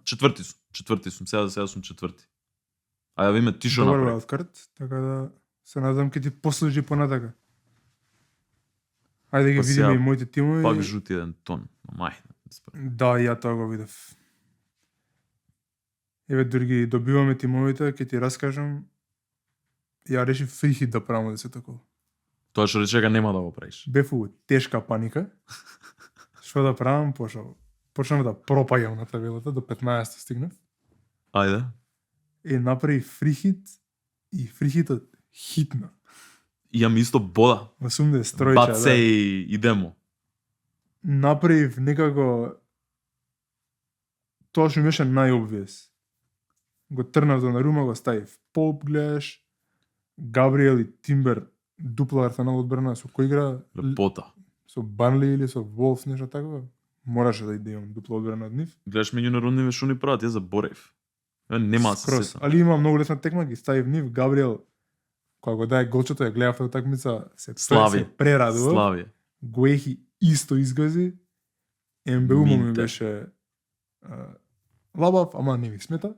Четврти сум, сега за сега сум четврти. Ајде да видиме ти што Добар направи. wildcard, така да се надам ќе ти послужи понатака. Ајде ги Па сега, видиме и моите тимови. Пак жути еден тон. Мај. Да, ја тоа го видев. Еве други добиваме тимовите, ќе ти раскажам. Ја решив фрихит да правам 10-то коло. Тоа што речека нема да го правиш. Бев у тешка паника. Што да правам, почнав да пропаѓам на табелата, до 15 стигнав. Ајде. И направи фрихит и фрихитот хитна. Имам исто бода. 83 Баце и идемо. Направив некако тоа што ми беше најобвиес. Го трнав до нарума, го ставив Поп, гледаш, Габриел и Тимбер дупла Арсенал одбрана, со кој игра? Лепота. Со Банли или со Волфс, нешто такво. Мораше да имам дупла одбрана од нив. Гледаш меѓународни што ни прават, ја заборев. Нема да се Скроз. сетам. Али има многу лесна текма, ги ставив нив. Габриел, кога го даде голчето, ја гледав таа такмица, се прерадува. Слави. Гуехи исто изгази. МБУ ми Минте. беше лабав, ама не ми смета.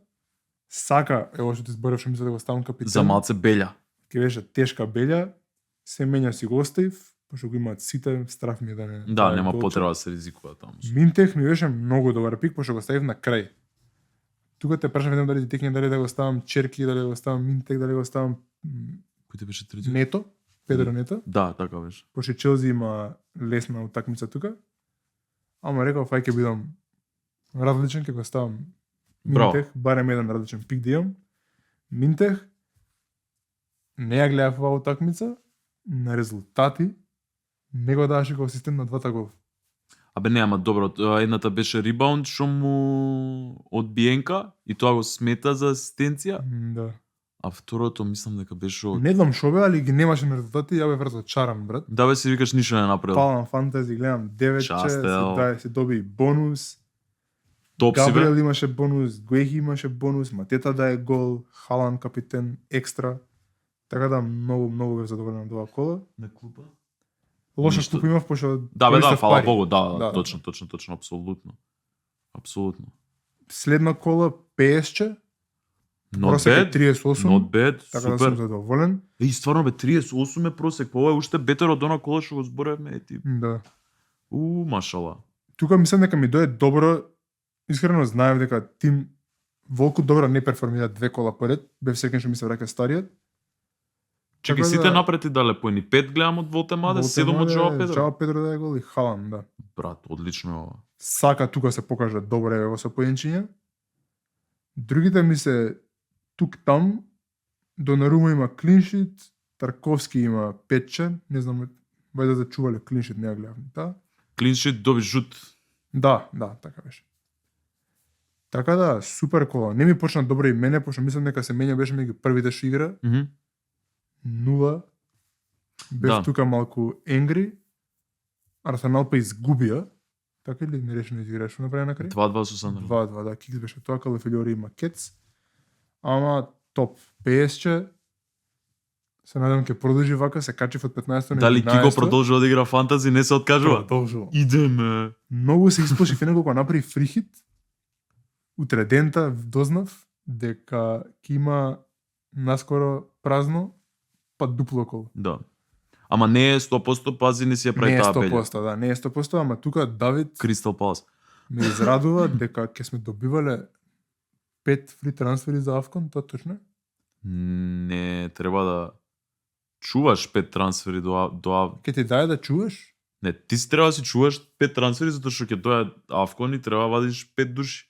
Сака, ево што ти зборев, што мисля да го ставам капитан. За малце белја. Ке беше тешка белја. Семења си го оставив, пошто го имаат сите, страф ми е да не... Да, нема потреба да се ризикува таму. Минтех ми беше многу добар пик, пошто го ставив на крај. Тука те прашав еден дали ти текне дали да го ставам Черки, дали да го ставам Минтех, дали да го ставам Кој ти беше трети? Нето, Педро Нето. Да, така беше. Пошто Челси има лесна утакмица тука. Ама реков, ај ќе бидам различен, ќе го ставам Браво. Минтех, барем еден различен пик да имам. Минтех, не ја гледав оваа утакмица, на резултати, не го даваше како асистент на двата гол. Абе не, ама добро, едната беше ребаунд што му од Биенка и тоа го смета за асистенција, Да. а второто мислам дека беше од... Не знам шо бе, али ги немаше на резултати, ја бев разочаран, брат. Да бе, си викаш ништо не направил. Палам фантази, гледам 9, Частел. се доби бонус. Топ си Габриел бе. имаше бонус, Гуехи имаше бонус, Матета дае гол, Халан капитен екстра. Така да многу бев задоволен од оваа кола. На клупа? Лоша Ништо. купа имав, пошто Да, бе, да, користев фала пари. Богу, да, Да, точно, апсолутно. Апсолутно. Следна кола PSG, Not просек е bad, 38, not bad, така да сум супер. задоволен. И стварно бе 38 е просек, па ова е уште бетер од она кола што го зборевме, ети. Да. Машала. Тука мислам дека ми дојде добро, искрено знаев дека тим Волку добро не перформира 2 кола поред, бев секен што ми се враќа стариот. Чекај, Така сите да- напред и дале поени 5 гледам од Волтемаде, 7 од Жоао Педро. Жао Педро да е гол и Халан, да. Брат, одлично е ова. Сака тука се покажа добро е во со поенчиња. Другите ми се тук там, Донарума има клиншит, Тарковски има петче, не знам, вајде да чувале клиншит, не ја гледав. Да? Клиншит доби жут. Да, така беше. Така да, супер кола. Не ми почна добро и мене, пошто мислам дека се менја беше меѓу првите што игра. 0. Бев Да. тука малку енгри. Арсенал па изгубија. Така или не решено изиграш, што направи на крај? 2-2 со Сандерленд. 2-2, да, Кикс беше тоа, Калафилиори има Кец. Ама топ. PSG се надам ќе продолжи вака, се качи од 15 на 11. Дали Кико продолжува да игра фантази, не се откажува? Продолжува. Идеме. Многу се исплаши фина кога направи фрихит. Утре дента дознав дека ќе има наскоро празно, па дупло кол. Да. Ама не е 100%, пази не си ја прави Не е таа пелја. 100%, да, не е 100%, ама тука Давид Кристал Палас. ме израдува дека ќе сме добивале 5 фри трансфери за Авкон, тоа точно е? Не, треба да чуваш 5 трансфери до Ке ти даде да чуваш? Не, ти си треба да си чуваш 5 трансфери затоа што ќе дојде Авкон и треба да вадиш 5 души.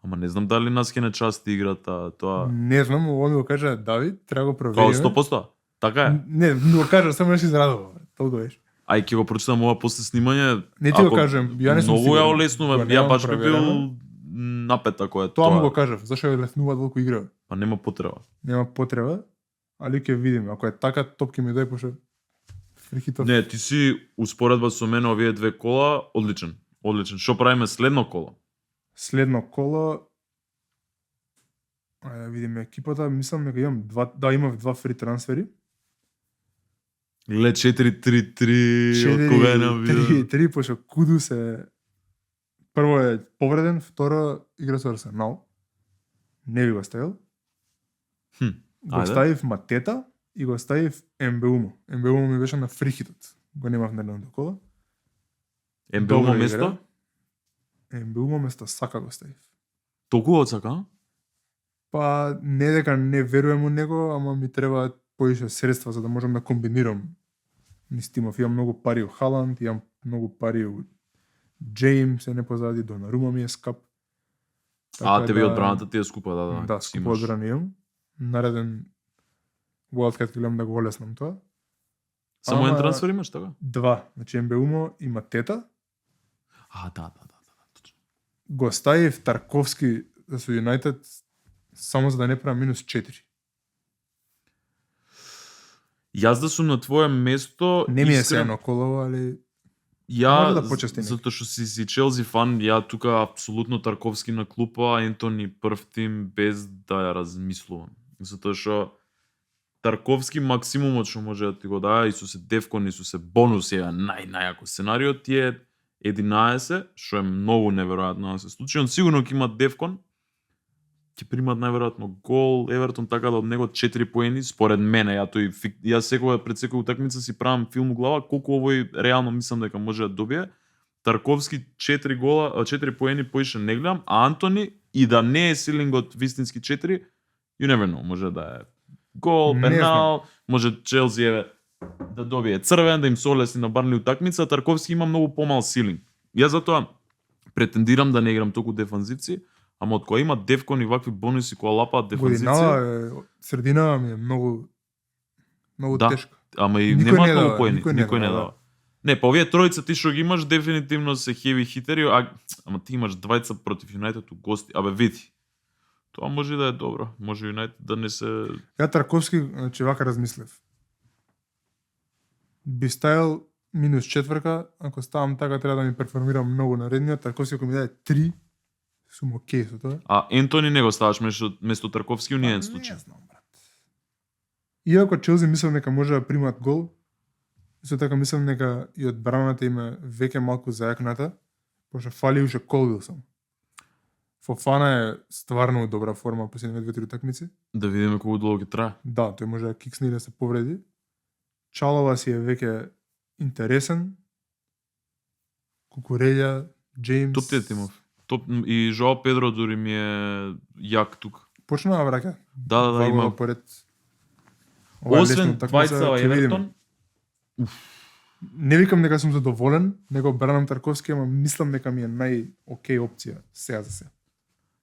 Ама не знам дали нас ќе не части играта тоа. Не знам, ова ми го кажа Давид, треба го Као провериме. 100%. Така е. Не, ми го кажа, само не се израдува. Толку беше. Ај ќе го прочитам ова после снимање. Не ти го Ако кажам, ја не сум Многу ја сигурен. олеснува, Го ја немам баш би бил проверено. напет ако е Тоа тоа. му го кажав, зашо ја леснуваат волку игра. Па нема потреба. Нема потреба, али ќе видиме. Ако е така, топ ќе ми дојде, пошто фрихитов. Не, ти си успоредба со мене овие две кола, одличен. Одличен. Што правиме следно коло? Следно коло, ајде да видиме екипата, мислам дека имав два фри трансфери. Ле 4-3-3, од кога е навија? 4-3, пошто Кудус е прво е повреден, второ игра со Арсенал. Не ви го ставил. Го ајде. ставив Матета и го ставив Ембеумо. Ембеумо ми беше на фрихитот. Го немав на едното кола. Ембеумо Добра место? игра. Ембеумо место Сака го ставив. Толку од Сака? Па не дека не верувам у него, ама ми треба поише средства за да можам да комбинирам низ тимов. Имам многу пари у Халанд, имам многу пари у Джеймс, се не позади, Донарума ми е скап. Тебе одбраната ти е скупа, да. Да, си скупо имаш. одбрана имам. Нареден Wildcat гледам да го олеснам тоа. Само Ама- еден трансфер имаш, така? Два. Значи Ембеумо и Матета. Да. Точно. Го ставив Тарковски со Юнайтед само за да не правам минус 4. Јас да сум на твое место, Не ми е искрен- се едно колово, али Ја, Може да почести некој. затоа што си Челси фан, ја тука апсолутно Тарковски на клупа, Ентони прв тим без да ја размислувам. Затоа што Тарковски максимумот што може да ти го даде, и со се Девкон, и со се бонус е најако сценарио, ти е 11, што е многу неверојатно да се случи. Он сигурно ќе има Девкон, ќе примат најверојатно гол, Евертон така да од него 4 поени, според мене, јас секогаш пред секоја утакмица си правам филм у глава колку овој реално мислам дека може да добие. Тарковски 4 гола, 4 поени поише не гледам, а Антони и да не е силингот вистински 4, you never know, може да е гол, Не пенал, може Челси да добие црвен, да им се олесни на Барнли утакмица, Тарковски има многу помал силинг. Јас затоа претендирам да не играм толку дефанзивци, ама од која има Девкон и вакви бонуси која лапаат дефанзивци, годинава средина ми е многу Да. тешка. ама и Никој нема не многу дава, поени, никој не никој не дава, дава. Не, па овие тројца ти што ги имаш дефинитивно се хеви хитери, ама ти имаш двајца против Юнайтед у гости. Абе види. Тоа може да е добро. Може Юнайтед да не се Ја Тарковски, значи вака размислев. Би ставил минус 4, ако ставам така треба да ми перформирам многу наредниот, Тарковски ако ми даде 3, сум окей со тоа. А Ентони не го ставаш место Тарковски у нијен Па, случај. Не знам, брат. Иако Челси мислам дека може да примат гол, Исто така мислам дека и одбраната им е веќе малку зајакната, пошто фали уште Кол Вилсон. Фофана е стварно у добра форма последните 2-3 утакмици. Да видиме колку долго ќе трае. Да, тој може да киксне и да се повреди. Чалова си е веќе интересен. Кукуреја, Джеймс. Топ тие тимов. Топ и Жоао Педро дури ми е јак тука. Почна да враќа. Да, има. Поред. Освен двајца Евертон. Не викам дека сум задоволен, него Бранам Тарковски, ама мислам дека ми е нај-окей опција сега за сега.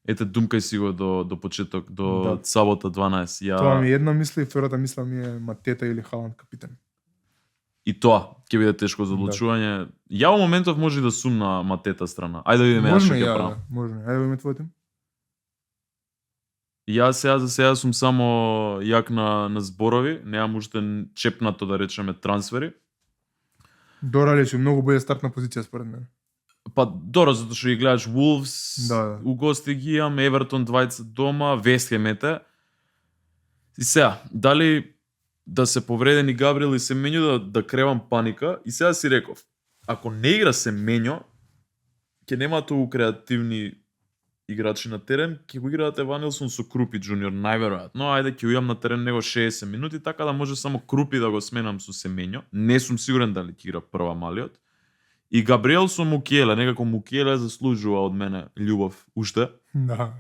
Ете, думкај си го до почеток, до Да. сабота 12. Тоа ми е една мисла и втората мисла ми е Матета или Халанд капитан. И тоа ќе биде тешко за одлучување. Ја во моментов може и да сум на Матета страна. Ајде да видиме Можно што ќе ја, правам. можно. Ајде да видиме твој тим. Ја сега за сега сум само јак на зборови, немам уште чепнато да речеме трансфери. Дорали су многу боља стартна позиција според мене. Па добро, затоа што ги гледаш Wolves, Да. у гости ги имам, Евертон двајца дома, Вест Хем ете. И сега, дали да се повредени Габриел и Семењо да кревам паника, и сега си реков, ако не игра Семењо, ќе нема толку креативни играчи на терен, ќе го играат Еванилсон со Крупи Джуниор, најверојатно. Ајде ќе ујам на терен него 60 минути, така да може само Крупи да го сменам со Семењо. Не сум сигурен дали ќе игра прва малиот. И Габриел со Мукиеле, некако Мукиеле заслужува од мене љубов уште. Да.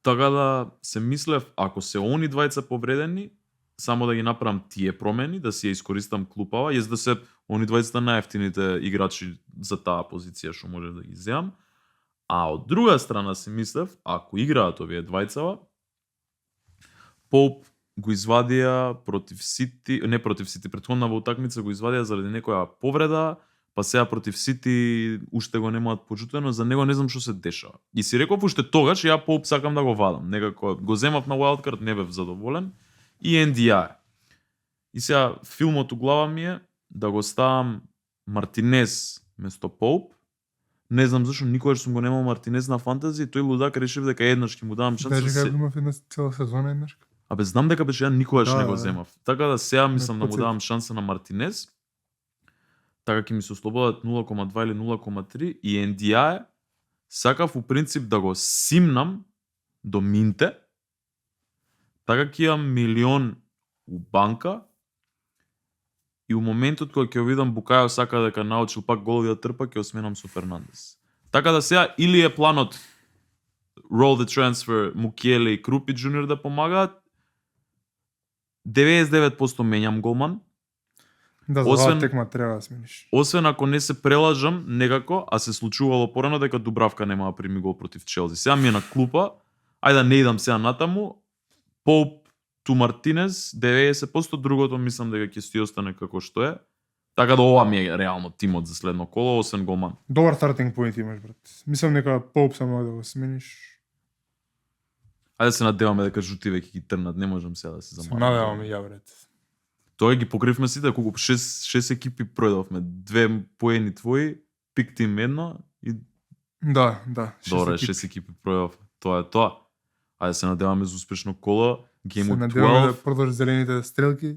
Така да се мислев, ако се они двајца повредени, само да ги направам тие промени, да си ја искористам клупава, јас да се они двајцата најефтините играчи за таа позиција што може да ги земам. А од друга страна си мислев, ако играат овие двајцава, Поуп го извадија против Сити, не против Сити, претходнава утакмица го извадија заради некоја повреда, па сега против Сити уште го немаат почутено, за него не знам што се дешава. И си реков уште тогаш, ја Поуп сакам да го вадам. Некако го земав на wildcard, не бев задоволен. И NDI. И сега филмот у глава ми е да го ставам Мартинез место Поуп. Не знам зашо никогаш сум го немал Мартинез на фантази, тој лудак решив дека еднаш ќе му давам шанса. Даже како имав една цела сезона еднаш. Абе знам дека беше ја никогаш Да, не го да. земав. Така да сега мислам да му потсети. давам шанса на Мартинез. Така ќе ми се ослободат 0,2 или 0,3 и NDI сакав у принцип да го симнам до Минте. Така ќе имам милион у банка. И у моментот кога ќе видам Букајо сака дека научил пак голови да трпа, ќе осменам со Фернандес. Така да сега или е планот roll the transfer Мукиеле и Крупи Джуниор да помагаат, 99% менјам голман. Да, за Освен- оваа текма треба да смениш. Освен ако не се прелажам некако, а се случувало порано дека Дубравка нема да прими гол против Челси. Сега ми е на клупа, ајде да не идам сега натаму, Поуп ту Мартинез, 90%, другото мислам дека ќе си остане како што е. Така да ова ми е реално тимот за следно коло, освен голман. Добар стартинг поинт имаш, брат. Мислам дека Поуп само да го смениш. Ајде се надеваме дека жутиве ќе ги трнат, не можам сега да се Се замарам. надевам и ја, брат. Тоа ги покривме сите, колку 6 екипи пројдовме, 2 поени твои, пик тим едно и Да, да. добре, екипи. 6 екипи пројдов. Тоа е тоа. Ајде се надеваме за успешно коло, Game Се of надеваме 12, да продолжи зелените стрелки.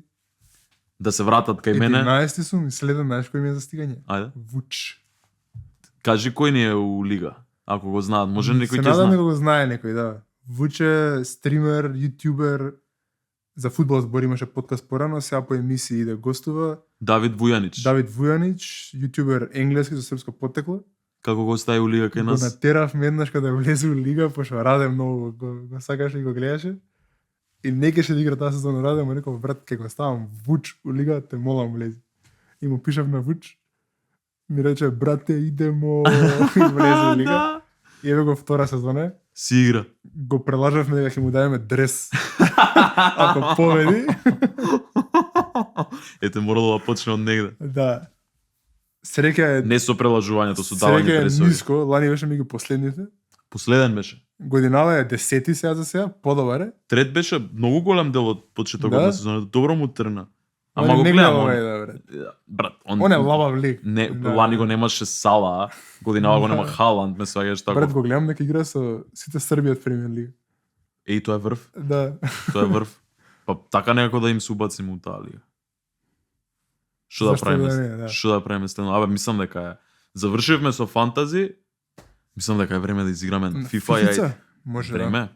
да се вратат кај мене. 11 сум и следен, знаеш кој ми е за стигање? Ајде. Вуч. Кажи кој ни е у лига, ако го знаат. Може некој Се ќе надам знае. дека го знае некој, да. Вуч е стример, јутјубер, за фудбал збор имаше подкаст порано, сега по емисии иде гостува. Давид Вујанич. Давид Вујанич, јутјубер енглески за српско поттекло. Како го стави у лига кај Го нас? натеравме еднаш кога влезе у лига, пошто Раде многу го сакаше и го гледаше. И не кеше да игра таа сезона Раде, му реков, брат, ке го ставам Вуч у лига, те молам влези. И му пишав на Вуч, ми рече, брате, идемо, и влезе у лига. И еве го втора сезона, Си игра. го прелажавме дека ќе му дадеме дрес. Ако победи, Ете морало да почне од негде. да. Среќа е, Не со прелажувањето, со давање среќа е дресови. ниско, лани беше меѓу последните. Последен беше. Годинава е 10 сега за сега, подобар е. Трет беше многу голем дел од почетокот Да? на сезоната. Добро му трна. Ама Он го не гледам. гледа он- овај, да, брат. Брат, Он е лабав лик. Не, Да. лани го немаше Сала, годинава го нема Да. Халанд, ме сваѓаш Брат, така. го гледам дека игра со сите Србија од премиер лига. Еј, тоа е врв. Да. Тоа е врв. Па така некако да им се убациме у таа лига. Што да Зашто да правиме? не, да. Што да правиме стено? Абе, мислам дека е. Завршивме со фантази. Мислам дека е време да изиграме На FIFA и Фифица? Може да. време.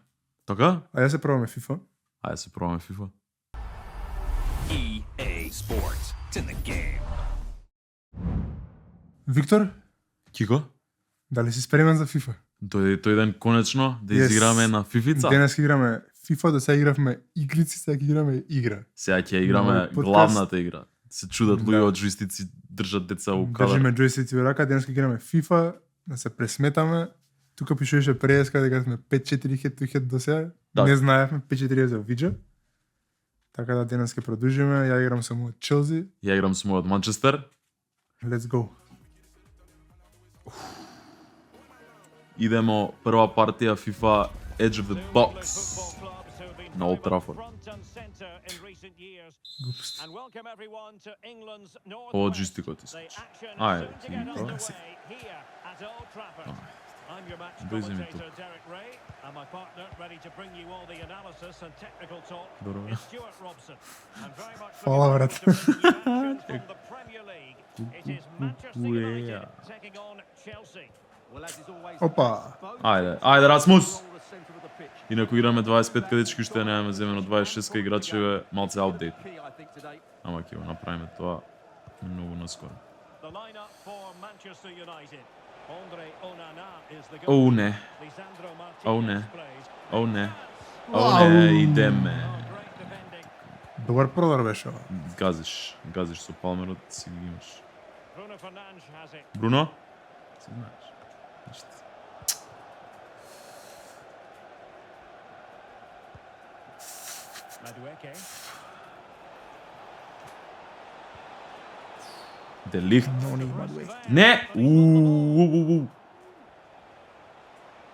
Така? А ја се пробаме FIFA. Ајде се пробаме FIFA. EA Sports. It's in the game. Виктор, Кико? дали си спремен за FIFA? Тој ден конечно да Yes. изиграме на Фифица. Денес ќе играме FIFA, до сега игравме игрици, сега ќе играме игра. Сега ќе играме Нови подкаст. главната игра. Се чудат Да. луѓе од джойстици држат деца у кадар. Држиме джойстици во рака, денес ќе играме FIFA, да се пресметаме. Тука пишуваше преска дека сме 5-4 head to head до сега. Так. Не знаевме 5-4 за виджа. Така да денес ќе продолжиме. Ја играм со мојот Челси. Ја играм со мојот Манчестер. Let's go. Идемо прва партија FIFA Edge of the Box на Old Trafford. Глупости. Ова джистикот искаш. Ајде, ти го. Дојди ми тук. Добро. Фала, брат. Опа. Ајде Расмус. Инаку играме 25 кадечки што ја немаме земено 26 играчеве, малце аутдейт. Ама ќе го направиме тоа многу наскоро. Оу не. Оу не. Оу не. Оу не, идеме. Добар продар беше ова. Газиш со Палмерот, си ги имаш. Бруно? Си знаеш. Ништо. Делихт. Не! Уу.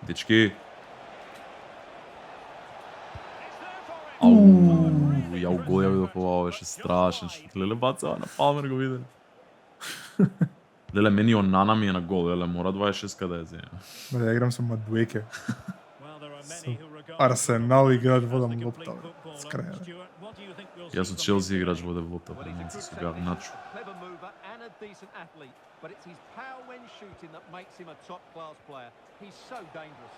Дечки. Ја гол ја видов ова, беше страшен. Леле баца на Палмер го видел. Леле мене Онана ми е на гол, леле мора 26 да ја земе. Бре, ја играм со Мадуеке. Арсенал играч водам лопта. С краја. Јас со Челси играч водев лопта пред мен со Гарначо. Decent athlete, but it's his power when shooting that makes him a top-class player. He's so dangerous.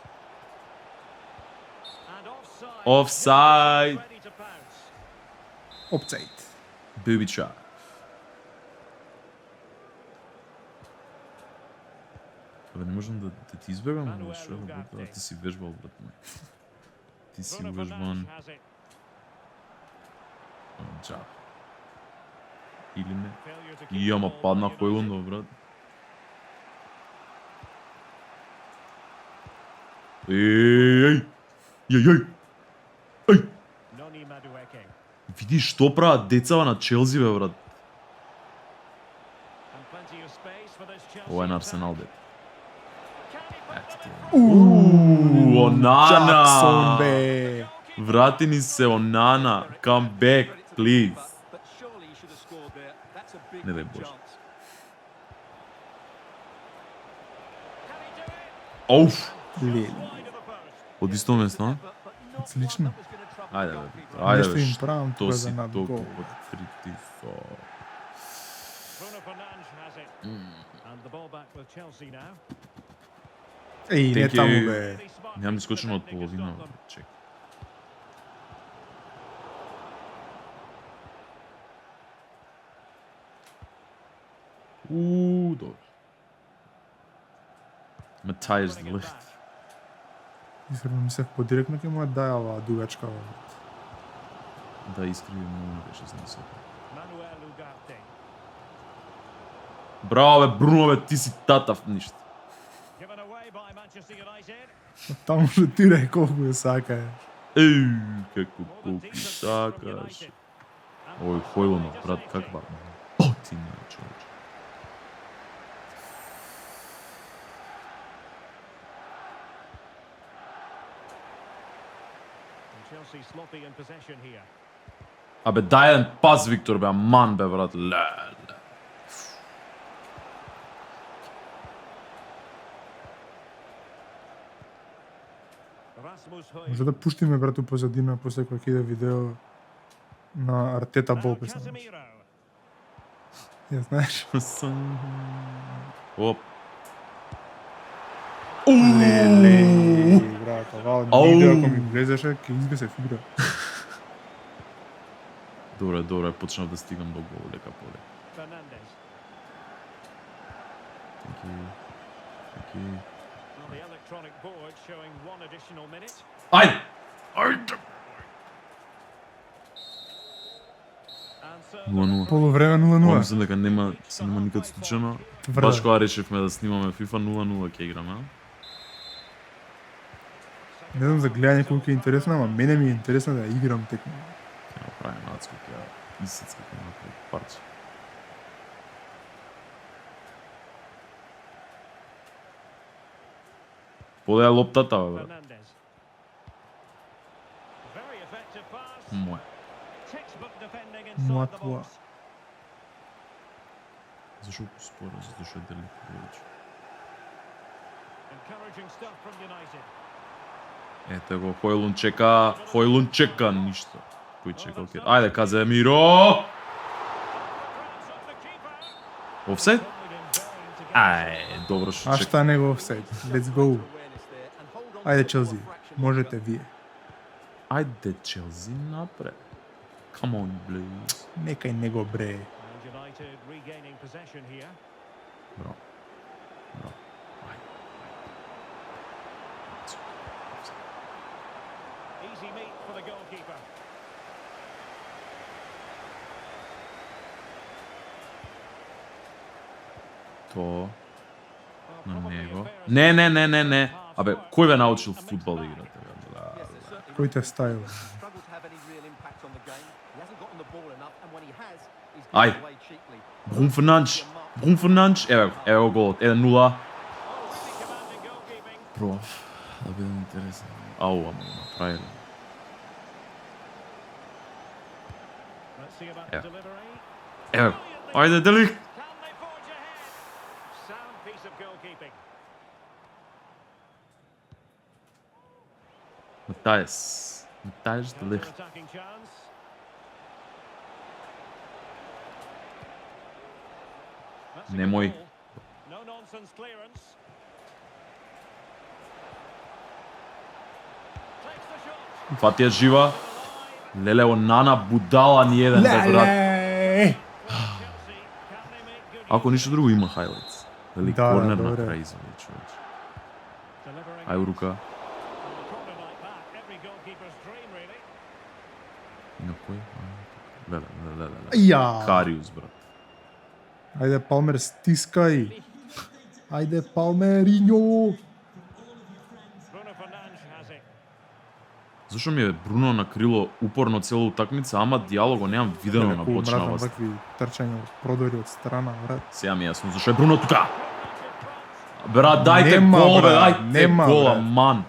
Offside. Опцайт. Booby trap. Абе, не можам да ти избегам, но што да буде, ти си вежбал, брат мој. Ти си вежбан. Джаб. Или не? И ама падна Хојлундов, брат. Еј! Еј! Види што прават децава на Челси, бе, брат. Ова е на Арсенал, бе. Джаксон, Онана! бе. Врати ни се Онана. Come back, please. But surely he should have scored there. That's a big Не дай Боже. chance. Оуф! Леле. Од исто место, а? Отлично. Ајде, бе. Ајде, Нешто бе. им правам Што тука си за над толку гол. притисок? Еј, не Thank таму, you. бе. Нямам искочено од половина, бе. Чек. Добро. Матајс Лихт. Искрено мислев подиректно ќе му ја даја оваа дугачка. Да, искриви многу не беше знесен. Браво, бе, Бруно, бе, ти си татав, ништо. Таму шутирај колку ја сакаеш. Како колку сакаш. Ој, Хојлунов, брат, каква ботина, човече. Абе, дај еден пас, Виктор, бе, аман, бе, брат, леле. Може да пуштиме брат у позадина после кога ќе иде видео на Артета бол песен. Ја знаеш. Оп. Леле, брат, ова Ау. не иде ако ми влезеше, ќе избесев игра. Добре, почнав да стигам до гол, лека поле. Fernandez. Таки. On the electronic board showing one additional minute. Ајде! And so 0-0. Полувреме Ова 0-0. мислам дека се нема никад случено. Тврдо. Баш кога решивме да снимаме FIFA 0-0 ќе играме. Не знам за гледање колку е интересно, ама мене ми е интересно да ја играм текма. Ќе направиме нацко, ќе исцкаме направи парче. Поде е лоптата, бе. Fernandez. Very effective pass. Мој. Textbook defending inside the Матла. box. Зашо споро, затоа што е Делик повеќе. Encouraging stuff from United. Ете го, Хојлун чека, ништо. Кој чека, окей. Ајде, Каземиро! Офсайд? Ај, добро што А чека. шта него офсайд. Let's go. Ајде Челси, можете вие. Ајде, Челси, напред. Come on, please. Некај него бре. And United regaining possession here. Браво. Браво. Easy meet for the goalkeeper. То Well, на probably a него. fair Не. Абе, кој ве научил фудбал да играте? Бе? Кој те ставил? Struggled to have any real impact on the game. He hasn't gotten the ball enough, and when he has, he's Ai. given away cheaply. Брун Фернанч, еве го голот, 1-0. Already commanding goalkeeping. Проф, да биде интересно. Ау, ама го направиле. Let's see about Yeah. the delivery. Еве, ајде Делик. Can they forge ahead? Sound piece of goalkeeping. Матајс Делик. Attacking chance. That's a good Немој. ball. No nonsense clearance. Takes the shot. Фати е жива. Леле, Онана будала ни еден, бе, брат. Леле! Chelsea, can they make good Ако use ништо друго има хайлайтс. Дали Да, корнер на добре. крај извади, човече. delivering Ај рука. on a corner like that? Every goalkeeper's dream, really. И на кој? Леле. Ја! Кариус, брат. Ајде Палмер стискај. Ајде Палмериньо. Bruno Fernandes has it. Зашо ми е Бруно на крило упорно цела утакмица, ама Диало го немам видено на Мратам почнавост. вакви трчања од продори од страна, брат. Сега ми е јасно зашо е Бруно тука. Брат, дајте Нема, гол, бе, брат, дајте нема, гола, брат. ман.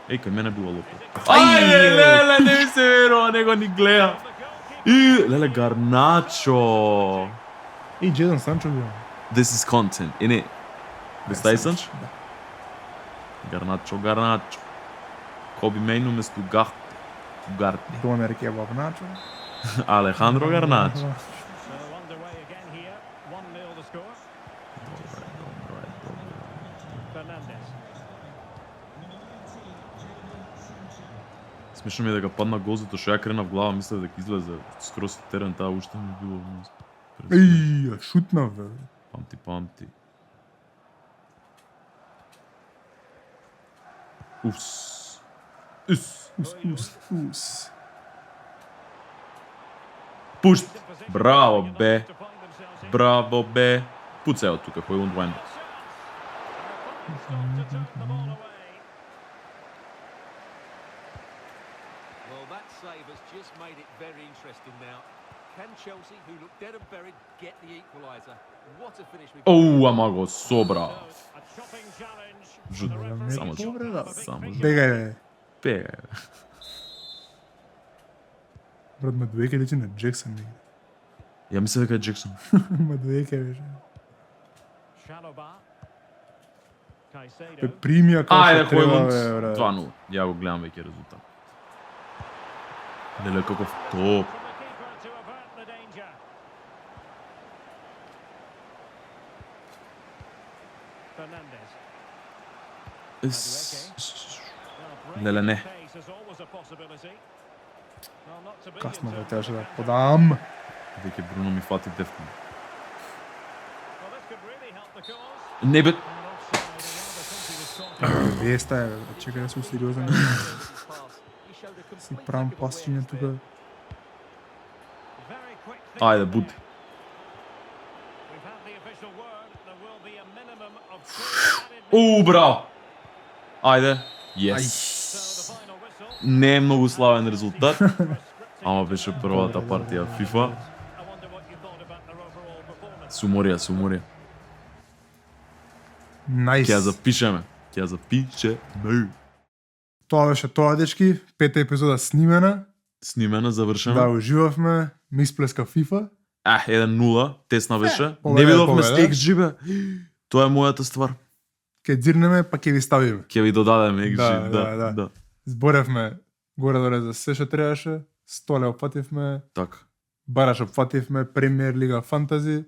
Еј, кај мене била лопта. Ајде, леле, не ми се верува, него ни гледа. И, леле, Гарначо. И Джедон Санчо бил. This is content, innit? Без тај Санчо? Гарначо. Коби Мейну место Гарти. Донер кебаб начо. Алехандро Гарначо. So underway again here. 1-0 the score. Fernandes. Смешно ми е дека падна гол затоа што ја кренав глава, мислев дека излезе скроз терен, таа уште ми било. Еј, ја шутнав, бе. Памти. Ус. Ус. Пушт. Браво, бе. To find themselves in. Браво, бе. Пуцај од тука, кој Двајн. To turn the ball away. Well, that save has just made it very interesting now. Can Chelsea, who look dead and buried, get the equaliser? What a finish we've Оу, ама го собра. A chopping challenge. Жут. The referee Само shows жут. Добре, да. Само жут. Бегај, бе. Пега. Брат, Мадуеке личи на Джексон, бе. Ја мислев дека е Джексон. Мадуеке, беше. Chalobah. Бе, Caicedo. примија како Ајде, што треба, Хојлунд. бе, брат. 2-0. Ја го гледам веќе резултат. Леле, каков топ. From the keeper to avert the danger. Леле, не. Касно го требаше да подам. Веќе Бруно ми фати дефтно. Не бе, Веста е, чекај да сум сериозен. Си правам пасчиња тука. ајде, бути. Браво. Ајде. Yes. Не е многу славен резултат, ама беше првата партија FIFA. Суморија. Најс. Ќе ја запишеме. Тоа беше тоа, дечки. 5-та епизода снимена. Снимена, завршена. Да, уживавме. Ми исплеска FIFA. 1-0, тесна беше. победа, Не видовме победа. с XG, бе. Тоа е мојата ствар. Ке дзирнеме, па ке ви ставиме. Ќе ви додадеме XG, Да. да. Зборевме горе-доле за се што требаше. Столе опфативме. Така. Бараш опфативме. Премиер лига, фантази.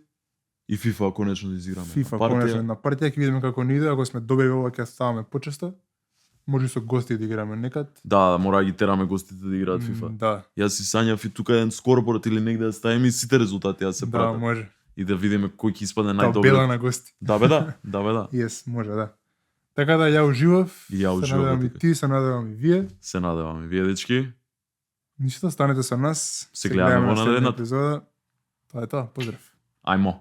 И FIFA конечно да изиграме. FIFA, Партија. конечно, на партија ќе видиме како ни иде. Ако сме добри ова, ќе ставаме почесто. Може и со гости да играме некад. Да, мора да ги тераме гостите да играат FIFA. Да, Јас си сањав и тука еден скорборд или негде да ставиме и сите резултати да се да, пратат. може. И да видиме кој ќе испадне Табела најдобро. на гости. Да бе да. Yes, може, да. Така да, ја уживав. И ја Се уживав, надевам и така. ти, се надевам и вие. Се надеваме. Вие дечки, Ништо, станете со нас. Се гледаме во на следна наредната. епизода. Тоа е тоа, поздрав. ајмо.